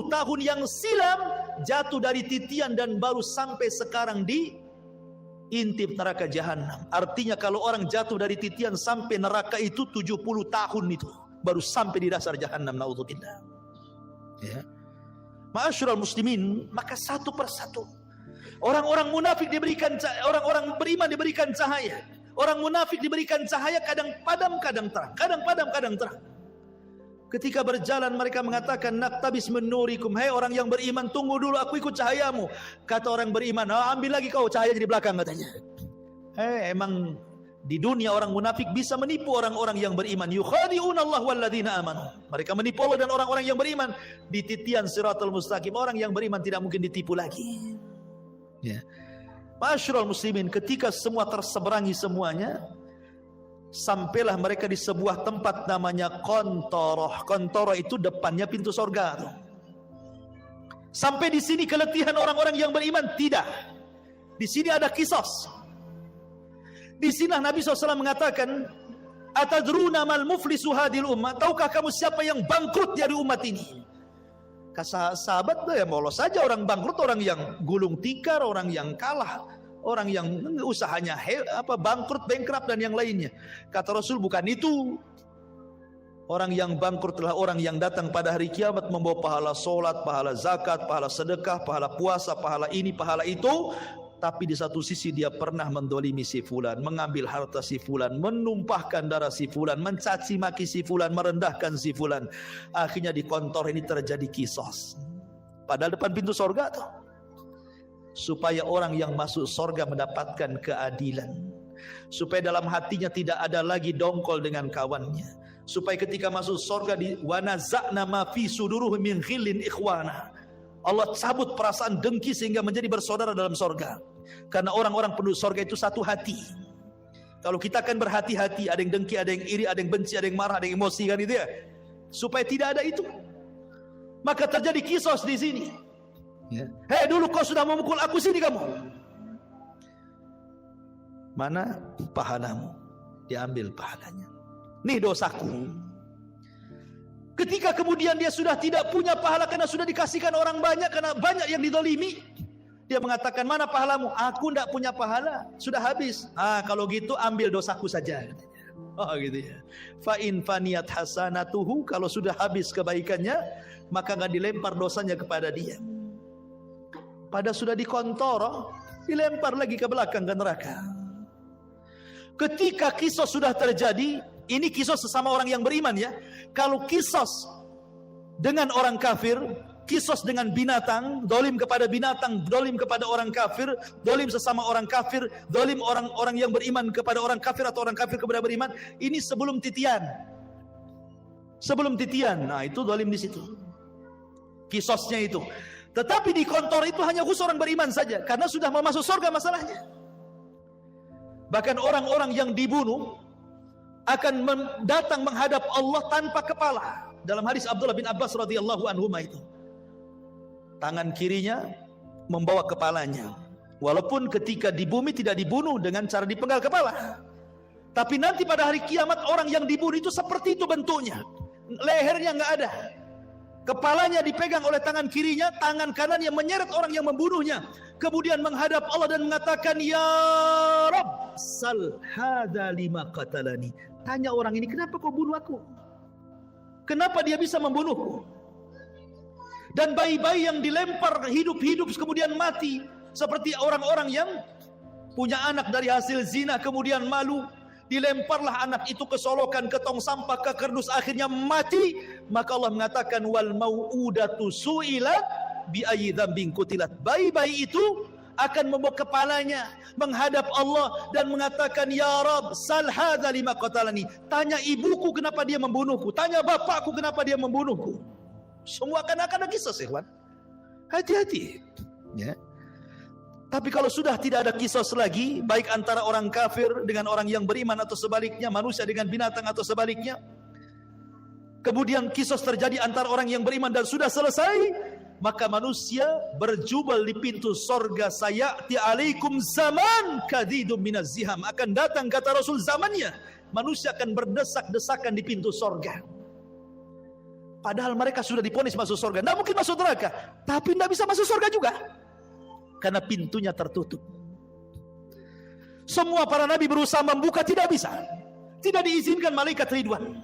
tahun yang silam jatuh dari titian dan baru sampai sekarang di intip neraka jahanam. Artinya kalau orang jatuh dari titian sampai neraka itu 70 tahun itu, baru sampai di dasar jahanam. Naudzubillah. Ya. Ma'asyiral muslimin, maka satu persatu orang-orang munafik diberikan, orang-orang beriman diberikan cahaya. Orang munafik diberikan cahaya, kadang padam, kadang terang. Kadang padam, kadang terang. Ketika berjalan mereka mengatakan, Naktabis min nurikum. Hai orang yang beriman, tunggu dulu, aku ikut cahayamu. Kata orang beriman, ambil lagi kau cahaya di belakang, katanya. Emang di dunia orang munafik bisa menipu orang-orang yang beriman. Yukhadi'una Allah walladzina amanu. Mereka menipu Allah dan orang-orang yang beriman. Di titian siratal mustaqim, orang yang beriman tidak mungkin ditipu lagi. Ya. Ma'asyiral muslimin, ketika semua terseberangi semuanya, sampailah mereka di sebuah tempat namanya Qantoroh. Qantoroh itu depannya pintu surga. Sampai di sini keletihan orang-orang yang beriman? Tidak. Di sini ada kisos. Di sini Nabi SAW mengatakan, atadruna mal muflisu hadil ummah, tahukah kamu siapa yang bangkrut dari umat ini? Kata sahabat, ya molos saja orang bangkrut, orang yang gulung tikar, orang yang kalah, orang yang usahanya bangkrut, bankrupt dan yang lainnya. Kata Rasul, bukan itu. Orang yang bangkrut adalah orang yang datang pada hari kiamat membawa pahala solat, pahala zakat, pahala sedekah, pahala puasa, pahala ini, pahala itu. Tapi di satu sisi dia pernah mendolimi si fulan, mengambil harta si fulan, menumpahkan darah si fulan, mencaci maki si fulan, merendahkan si fulan. Akhirnya di kantor ini terjadi kisos. Padahal depan pintu surga tuh. Supaya orang yang masuk surga mendapatkan keadilan. Supaya dalam hatinya tidak ada lagi dongkol dengan kawannya. Supaya ketika masuk surga di wanaza'na ma fi suduruhum min ghillin ikhwana. Allah cabut perasaan dengki sehingga menjadi bersaudara dalam sorga. Karena orang-orang penduduk sorga itu satu hati. Kalau kita akan berhati-hati, ada yang dengki, ada yang iri, ada yang benci, ada yang marah, ada yang emosi, kan itu ya. Supaya tidak ada itu, maka terjadi kisos di sini. Hei, dulu kau sudah memukul aku, sini kamu. Mana pahalamu? Diambil pahalanya. Nih dosaku. Ketika kemudian dia sudah tidak punya pahala karena sudah dikasihkan orang banyak, karena banyak yang didolimi, dia mengatakan, mana pahalamu? Aku tidak punya pahala, sudah habis. Kalau gitu ambil dosaku saja. Oh gitu ya. Fa in faniyat hasanatuhu, kalau sudah habis kebaikannya, maka nggak dilempar dosanya kepada dia. Pada sudah dikontoroh, dilempar lagi ke belakang ke neraka. Ketika kisos sudah terjadi, ini kisos sesama orang yang beriman ya. Kalau kisos dengan orang kafir, kisos dengan binatang, dolim kepada binatang, dolim kepada orang kafir, dolim sesama orang kafir, dolim orang-orang yang beriman kepada orang kafir atau orang kafir kepada beriman, ini sebelum titian. Sebelum titian, nah itu dolim di situ. Kisosnya itu. Tetapi di kantor itu hanya khusus orang beriman saja, karena sudah mau masuk surga masalahnya. Bahkan orang-orang yang dibunuh akan datang menghadap Allah tanpa kepala. Dalam hadis Abdullah bin Abbas radhiyallahu anhu itu, tangan kirinya membawa kepalanya. Walaupun ketika di bumi tidak dibunuh dengan cara dipenggal kepala, tapi nanti pada hari kiamat orang yang dibunuh itu seperti itu bentuknya. Lehernya nggak ada, kepalanya dipegang oleh tangan kirinya, tangan kanan yang menyeret orang yang membunuhnya. Kemudian menghadap Allah dan mengatakan, ya Rabb, sal hadza lima qatalani. Tanya orang ini, kenapa kau bunuh aku? Kenapa dia bisa membunuhku? Dan bayi-bayi yang dilempar hidup-hidup kemudian mati, seperti orang-orang yang punya anak dari hasil zina kemudian malu, dilemparlah anak itu ke solokan, ke tong sampah, ke kardus, akhirnya mati. Maka Allah mengatakan, wal mau'udatu su'ilat bi ayyi dzambin qutilat. Bayi-bayi itu akan membawa kepalanya menghadap Allah dan mengatakan, ya Rabb, sal hadza lima qatalani. Tanya ibuku kenapa dia membunuhku, tanya bapakku kenapa dia membunuhku. Semua akan ada kisah, ikhwan. Hati-hati ya. Tapi kalau sudah tidak ada kisah lagi, baik antara orang kafir dengan orang yang beriman atau sebaliknya, manusia dengan binatang atau sebaliknya, kemudian kisah terjadi antara orang yang beriman dan sudah selesai, maka manusia berjubel di pintu sorga. Sayati alaikum zaman kadidum minaz ziham. Akan datang, kata Rasul, zamannya manusia akan berdesak-desakan di pintu sorga. Padahal mereka sudah diponis masuk sorga, tidak mungkin masuk neraka, tapi tidak bisa masuk sorga juga karena pintunya tertutup. Semua para nabi berusaha membuka, tidak bisa, tidak diizinkan malaikat Ridwan.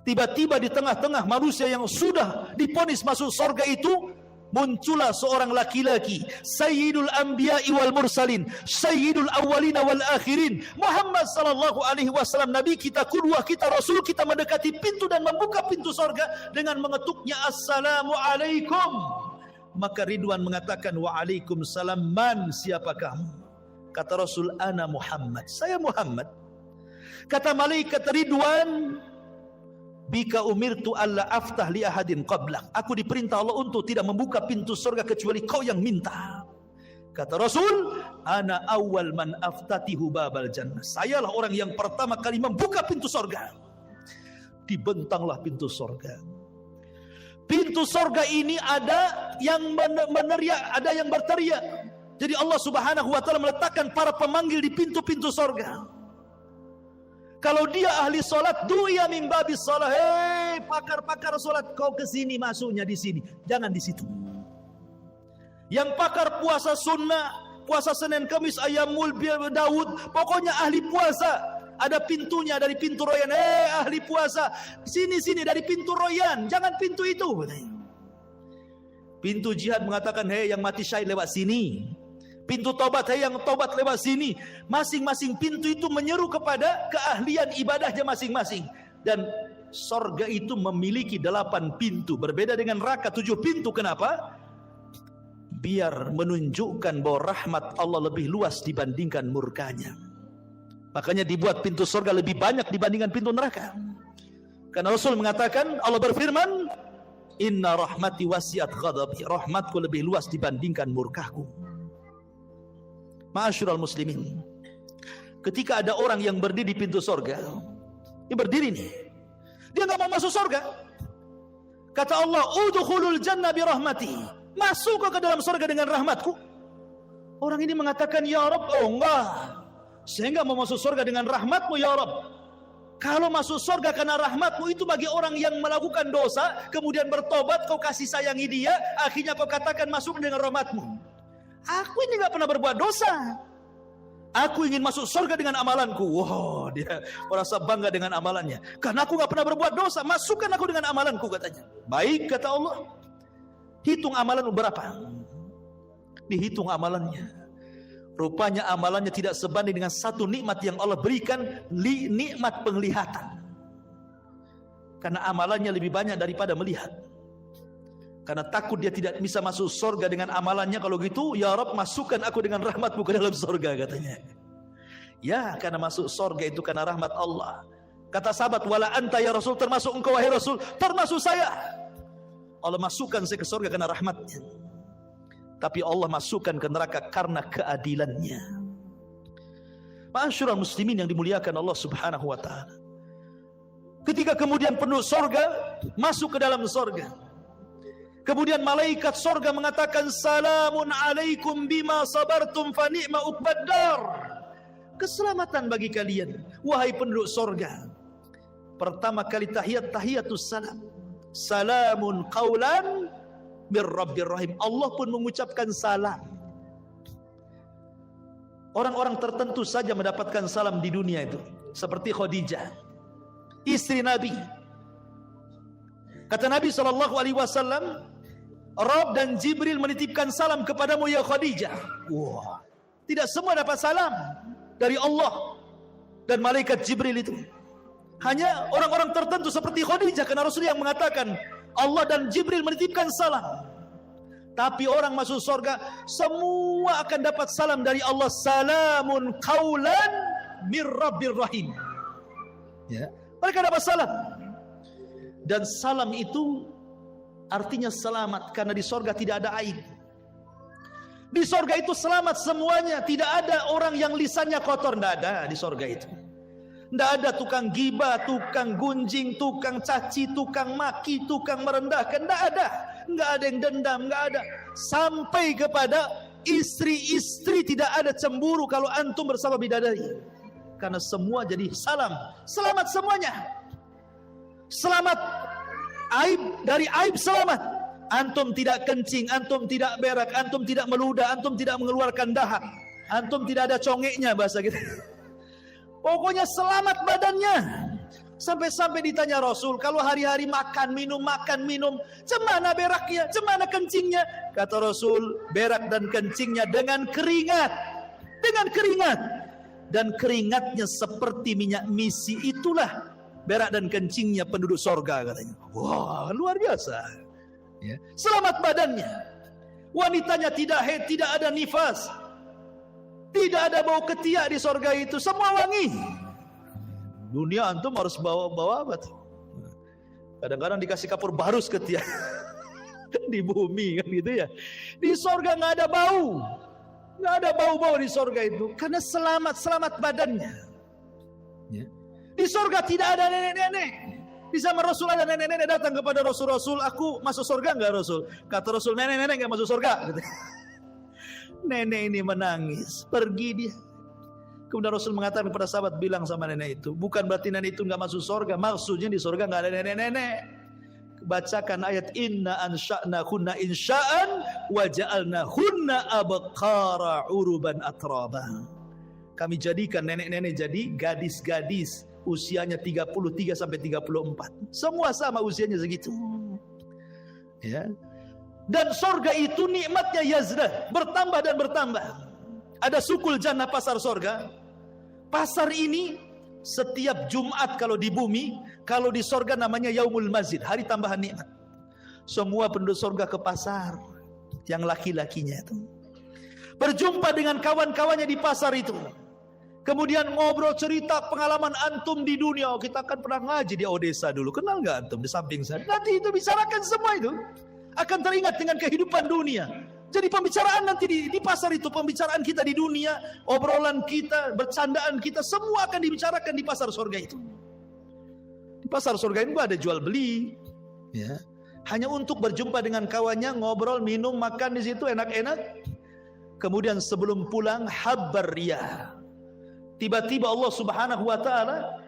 Tiba-tiba di tengah-tengah manusia yang sudah diponis masuk surga itu, muncullah seorang laki-laki, Sayyidul Anbiya'i wal Mursalin, Sayyidul Awwalina wal Akhirin, Muhammad sallallahu alaihi wasallam, Nabi kita, qudwah kita, Rasul kita, mendekati pintu dan membuka pintu surga dengan mengetuknya, Assalamualaikum. Maka Ridwan mengatakan, Waalaikumsalam, man, siapa kamu? Kata Rasul, ana Muhammad, saya Muhammad. Kata malaikat Ridwan, bika umirtu alla aftah li ahadin qablak. Aku diperintah Allah untuk tidak membuka pintu surga kecuali kau yang minta. Kata Rasul, ana awal man aftatihu babal jannah. Sayalah orang yang pertama kali membuka pintu sorga. Dibentanglah pintu sorga. Pintu sorga ini ada yang meneriak, ada yang berteriak. Jadi Allah Subhanahu wa ta'ala meletakkan para pemanggil di pintu-pintu sorga. Kalau dia ahli solat, duya min babis solat. Hei pakar-pakar solat, kau ke sini, masuknya di sini, jangan di situ. Yang pakar puasa sunnah, puasa Senin Kamis, Ayyamul Daud, pokoknya ahli puasa, ada pintunya dari pintu royan. Ahli puasa, sini dari pintu royan, jangan pintu itu. Pintu jihad mengatakan, yang mati syahid lewat sini. Pintu tobat, yang tobat lewat sini. Masing-masing pintu itu menyeru kepada keahlian ibadahnya masing-masing. Dan sorga itu memiliki 8 pintu, berbeda dengan neraka 7 pintu. Kenapa? Biar menunjukkan bahwa rahmat Allah lebih luas dibandingkan murkanya. Makanya dibuat pintu surga lebih banyak dibandingkan pintu neraka. Karena Rasul mengatakan, Allah berfirman, inna rahmati wasiat ghadabi, rahmatku lebih luas dibandingkan murkahku. Ma'asyiral muslimin, ketika ada orang yang berdiri di pintu surga, dia berdiri nih, dia nggak mau masuk surga. Kata Allah, udkhulul jannah bi rahmati, masuk ke dalam surga dengan rahmatku. Orang ini mengatakan, ya Rabb, enggak, saya enggak mau masuk surga dengan rahmatmu ya Rabb. Kalau masuk surga karena rahmatmu itu bagi orang yang melakukan dosa, kemudian bertobat, kau kasih sayangi dia, akhirnya kau katakan masuk dengan rahmatmu. Aku ini enggak pernah berbuat dosa, aku ingin masuk surga dengan amalanku. Wow, dia merasa bangga dengan amalannya. Karena aku enggak pernah berbuat dosa, masukkan aku dengan amalanku, katanya. Baik, kata Allah, hitung amalanmu berapa. Dihitung amalannya. Rupanya amalannya tidak sebanding dengan satu nikmat yang Allah berikan, nikmat penglihatan. Karena amalannya lebih banyak daripada melihat. Karena takut dia tidak bisa masuk surga dengan amalannya. Kalau gitu, ya Rabb, masukkan aku dengan rahmatmu ke dalam surga, katanya. Ya, karena masuk surga itu karena rahmat Allah. Kata sahabat, wala anta ya Rasul, termasuk engkau wahai Rasul, termasuk saya. Allah masukkan saya ke surga karena rahmatnya. Tapi Allah masukkan ke neraka karena keadilannya. Ma'asyiral muslimin yang dimuliakan Allah Subhanahu wa ta'ala. Ketika kemudian penduduk surga masuk ke dalam surga, kemudian malaikat surga mengatakan, salamun alaikum bima sabartum fa ni'ma uqbaddar. Keselamatan bagi kalian wahai penduduk surga. Pertama kali tahiyatus salam. Salamun qaulan mir rabbir rahim. Allah pun mengucapkan salam. Orang-orang tertentu saja mendapatkan salam di dunia itu, seperti Khadijah, istri Nabi. Kata Nabi SAW, Rabb dan Jibril menitipkan salam kepadamu ya Khadijah. Wah, tidak semua dapat salam dari Allah dan malaikat Jibril itu. Hanya orang-orang tertentu seperti Khadijah, karena Rasul yang mengatakan Allah dan Jibril menitipkan salam. Tapi orang masuk surga semua akan dapat salam dari Allah. Salamun qaulan mir rabbir rahim. Ya, mereka dapat salam. Dan salam itu artinya selamat, karena di surga tidak ada aib. Di surga itu selamat semuanya, tidak ada orang yang lisannya kotor, tidak ada di surga itu. Tidak ada tukang gibah, tukang gunjing, tukang caci, tukang maki, tukang merendahkan, tidak ada. Tidak ada yang dendam, tidak ada. Sampai kepada istri-istri tidak ada cemburu kalau antum bersama bidadari. Karena semua jadi salam, selamat semuanya. Selamat aib, dari aib selamat. Antum tidak kencing, antum tidak berak, antum tidak meludah, antum tidak mengeluarkan dahak, antum tidak ada congeknya, bahasa kita. Pokoknya selamat badannya. Sampai-sampai ditanya Rasul, kalau hari-hari makan minum, cemana beraknya, cemana kencingnya? Kata Rasul, berak dan kencingnya dengan keringat. Dengan keringat. Dan keringatnya seperti minyak misi, itulah berak dan kencingnya penduduk sorga, katanya. Wah, luar biasa. Ya. Selamat badannya. Wanitanya tidak haid, tidak ada nifas, tidak ada bau ketiak di sorga itu, semua wangi. Dunia antum harus bawa apa tuh? Kadang-kadang dikasih kapur barus ketiak di bumi kan gitu ya. Di sorga nggak ada bau, Nggak ada bau-bau di sorga itu, karena selamat badannya. Ya. Di sorga tidak ada nenek-nenek. Di zaman Rasul ada nenek-nenek datang kepada Rasul, aku masuk sorga nggak Rasul? Kata Rasul, nenek-nenek nggak masuk sorga. Nenek ini menangis, pergi dia. Kemudian Rasul mengatakan kepada sahabat, bilang sama nenek itu, bukan berarti nenek itu nggak masuk sorga, maksudnya di sorga nggak ada nenek-nenek. Bacakan ayat inna ansha'nahunna insha'an wa ja'alnahunna abqara uruban atraba. Kami jadikan nenek-nenek jadi gadis-gadis usianya 33 sampai 34. Semua sama usianya segitu. Ya. Dan sorga itu nikmatnya yazdah, bertambah dan bertambah. Ada sukul jannah, pasar sorga. Pasar ini setiap Jumat kalau di bumi, kalau di sorga namanya Yaumul Mazid, hari tambahan nikmat. Semua penduduk sorga ke pasar, yang laki-lakinya itu berjumpa dengan kawan-kawannya di pasar itu. Kemudian ngobrol cerita pengalaman antum di dunia. Oh, kita kan pernah ngaji di Odessa dulu, kenal nggak antum di samping saya? Nanti itu bicarakan semua itu, akan teringat dengan kehidupan dunia. Jadi pembicaraan nanti di pasar itu, pembicaraan kita di dunia, obrolan kita, bercandaan kita, semua akan dibicarakan di pasar surga itu. Di pasar surga itu ada jual beli, ya. Hanya untuk berjumpa dengan kawannya, ngobrol, minum, makan di situ enak-enak. Kemudian sebelum pulang habar riyah. Tiba-tiba Allah Subhanahu wa taala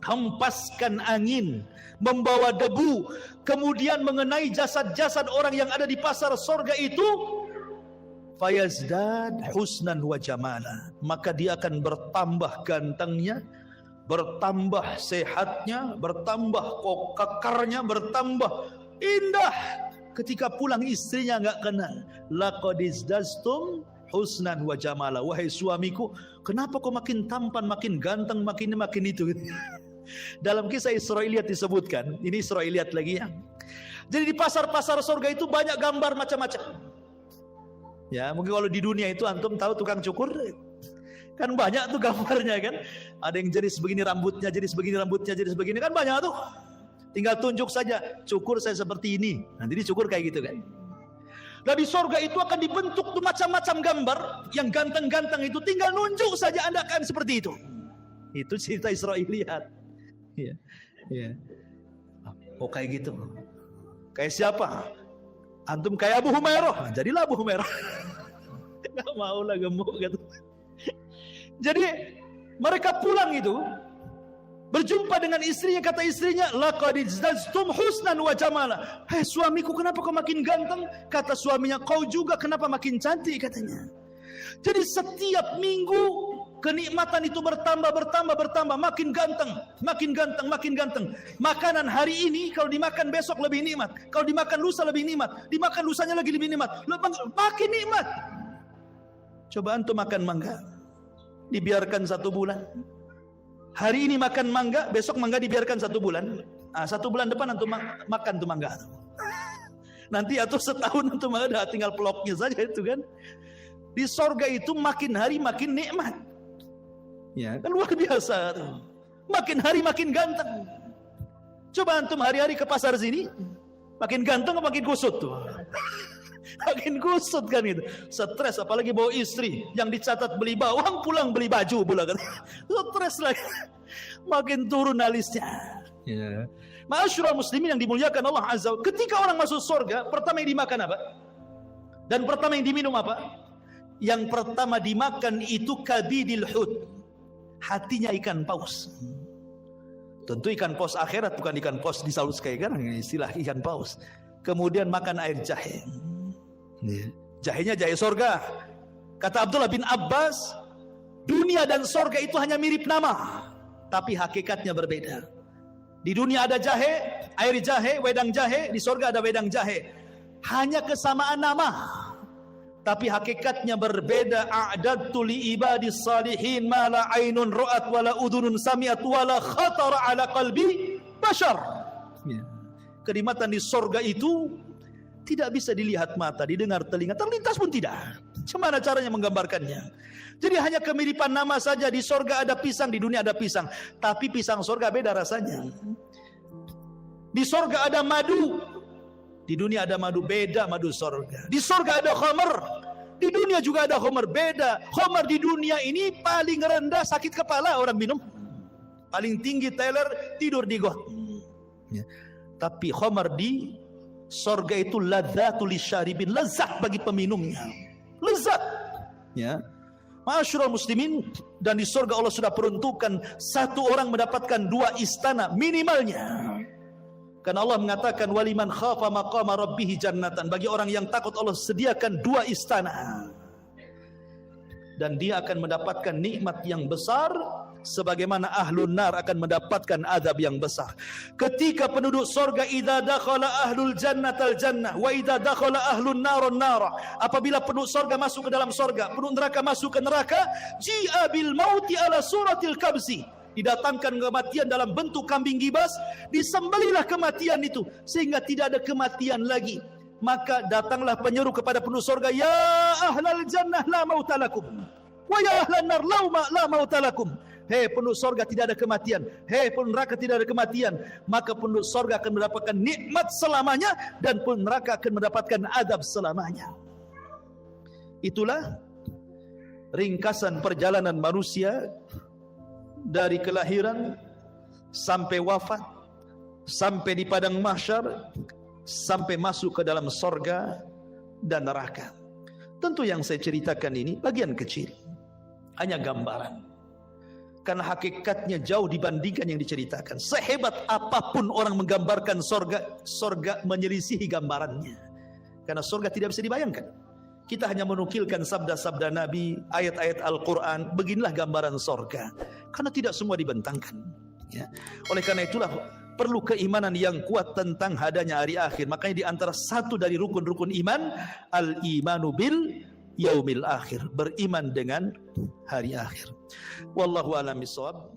hempaskan angin, membawa debu, kemudian mengenai jasad-jasad orang yang ada di pasar surga itu. Fayazdad husnan wa jamala, maka dia akan bertambah gantengnya, bertambah sehatnya, bertambah kekarnya, bertambah indah. Ketika pulang istrinya enggak kenal. Laqad izdastum husnan wa jamala, wahai suamiku, kenapa kau makin tampan, makin ganteng, makin itu. Dalam kisah Israiliyat disebutkan, ini Israiliyat lagi ya. Jadi di pasar-pasar surga itu banyak gambar macam-macam. Ya, mungkin kalau di dunia itu antum tahu tukang cukur kan banyak tuh gambarnya kan. Ada yang jadi sebegini rambutnya, jadi sebegini rambutnya, jadi sebegini, kan banyak tuh. Tinggal tunjuk saja, cukur saya seperti ini. Nanti dicukur kayak gitu kan. Nah di surga itu akan dibentuk tuh macam-macam gambar yang ganteng-ganteng itu, tinggal nunjuk saja Anda akan seperti itu. Itu cerita Israiliyat. Ya. Ya. Oh kayak gitu. Kayak siapa? Antum kayak Abu Humairah, jadilah Abu Humairah. Gak mau lah, gemuk gitu. Jadi mereka pulang itu berjumpa dengan istrinya, kata istrinya, laqad izdaztum husnan wa jamala. Hei suamiku, kenapa kau makin ganteng? Kata suaminya, kau juga kenapa makin cantik, katanya. Jadi setiap minggu kenikmatan itu bertambah, makin ganteng, makin ganteng, makin ganteng. Makanan hari ini kalau dimakan besok lebih nikmat, kalau dimakan lusa lebih nikmat, dimakan lusanya lagi lebih nikmat, makin nikmat. Coba antum makan mangga, dibiarkan 1 bulan. Hari ini makan mangga, besok mangga dibiarkan 1 bulan. 1 bulan depan antum makan tuh mangga. Nanti atau setahun antum ada tinggal peloknya saja itu kan. Di sorga itu makin hari makin nikmat. Ya, kan luar biasa tuh. Makin hari makin ganteng. Coba antum hari-hari ke pasar sini, makin ganteng atau makin kusut tuh? Makin kusut kan itu. Stres, apalagi bawa istri yang dicatat beli bawang, pulang beli baju pula kan. Stres lagi. Makin turun alisnya. Ya. Ma'asyiral muslimin yang dimuliakan Allah Azza wa Jalla, ketika orang masuk surga, pertama yang dimakan apa? Dan pertama yang diminum apa? Yang pertama dimakan itu kabidil hut, hatinya ikan paus. Tentu ikan paus akhirat, bukan ikan paus di Saus kayak kan, istilah ikan paus. Kemudian makan air jahe. Jahenya jahe surga. Kata Abdullah bin Abbas, dunia dan surga itu hanya mirip nama, tapi hakikatnya berbeda. Di dunia ada jahe, air jahe, wedang jahe. Di surga ada wedang jahe. Hanya kesamaan nama, tapi hakikatnya berbeda. A'dadtu li ibadis salihin ma la ainun ra'at wa la udhunun sami'at wa la khatara ala qalbi bashar. Kenikmatan di surga itu tidak bisa dilihat mata, didengar telinga, terlintas pun tidak. Bagaimana caranya menggambarkannya? Jadi hanya kemiripan nama saja. Di surga ada pisang, di dunia ada pisang, tapi pisang surga beda rasanya. Di surga ada madu, di dunia ada madu, beda madu surga. Di surga ada khamr, Di dunia juga ada khamar, beda. Khamar di dunia ini paling rendah sakit kepala orang minum. Paling tinggi teler tidur di got. Ya. Tapi khamar di sorga itu ladzatul lisyaribin, lezat bagi peminumnya. Lezat. Ya. Ma'asyiral muslimin, dan di sorga Allah sudah peruntukkan satu orang mendapatkan 2 istana minimalnya. Karena Allah mengatakan waliman khafa maqama rabbih jannatan, bagi orang yang takut Allah sediakan 2 istana. Dan dia akan mendapatkan nikmat yang besar sebagaimana ahlun nar akan mendapatkan azab yang besar. Ketika penduduk sorga idza dakhala ahlul jannatal jannah wa idza dakhala ahlun narun nara, apabila penduduk sorga masuk ke dalam sorga, penduduk neraka masuk ke neraka, ji'a bil mauti ala suratil kabsi, didatangkan kematian dalam bentuk kambing gibas, disembelihlah kematian itu sehingga tidak ada kematian lagi. Maka datanglah penyeru kepada penduduk sorga, ya ahlal jannah la mautalakum wa ya ahlan nar la mautalakum. Hei penduduk sorga tidak ada kematian, hei penduduk neraka tidak ada kematian. Maka penduduk sorga akan mendapatkan nikmat selamanya, dan penduduk neraka akan mendapatkan adab selamanya. Itulah ringkasan perjalanan manusia dari kelahiran sampai wafat, sampai di padang mahsyar, sampai masuk ke dalam sorga dan neraka. Tentu yang saya ceritakan ini bagian kecil, hanya gambaran. Karena hakikatnya jauh dibandingkan yang diceritakan. Sehebat apapun orang menggambarkan sorga, sorga menyelisihi gambarannya. Karena sorga tidak bisa dibayangkan. Kita hanya menukilkan sabda-sabda Nabi, ayat-ayat Al-Quran, beginilah gambaran sorga. Karena tidak semua dibentangkan. Ya. Oleh karena itulah perlu keimanan yang kuat tentang adanya hari akhir. Makanya di antara satu dari rukun-rukun iman, al-imanu bil yaumil akhir, beriman dengan hari akhir. Wallahu a'lam bishawab.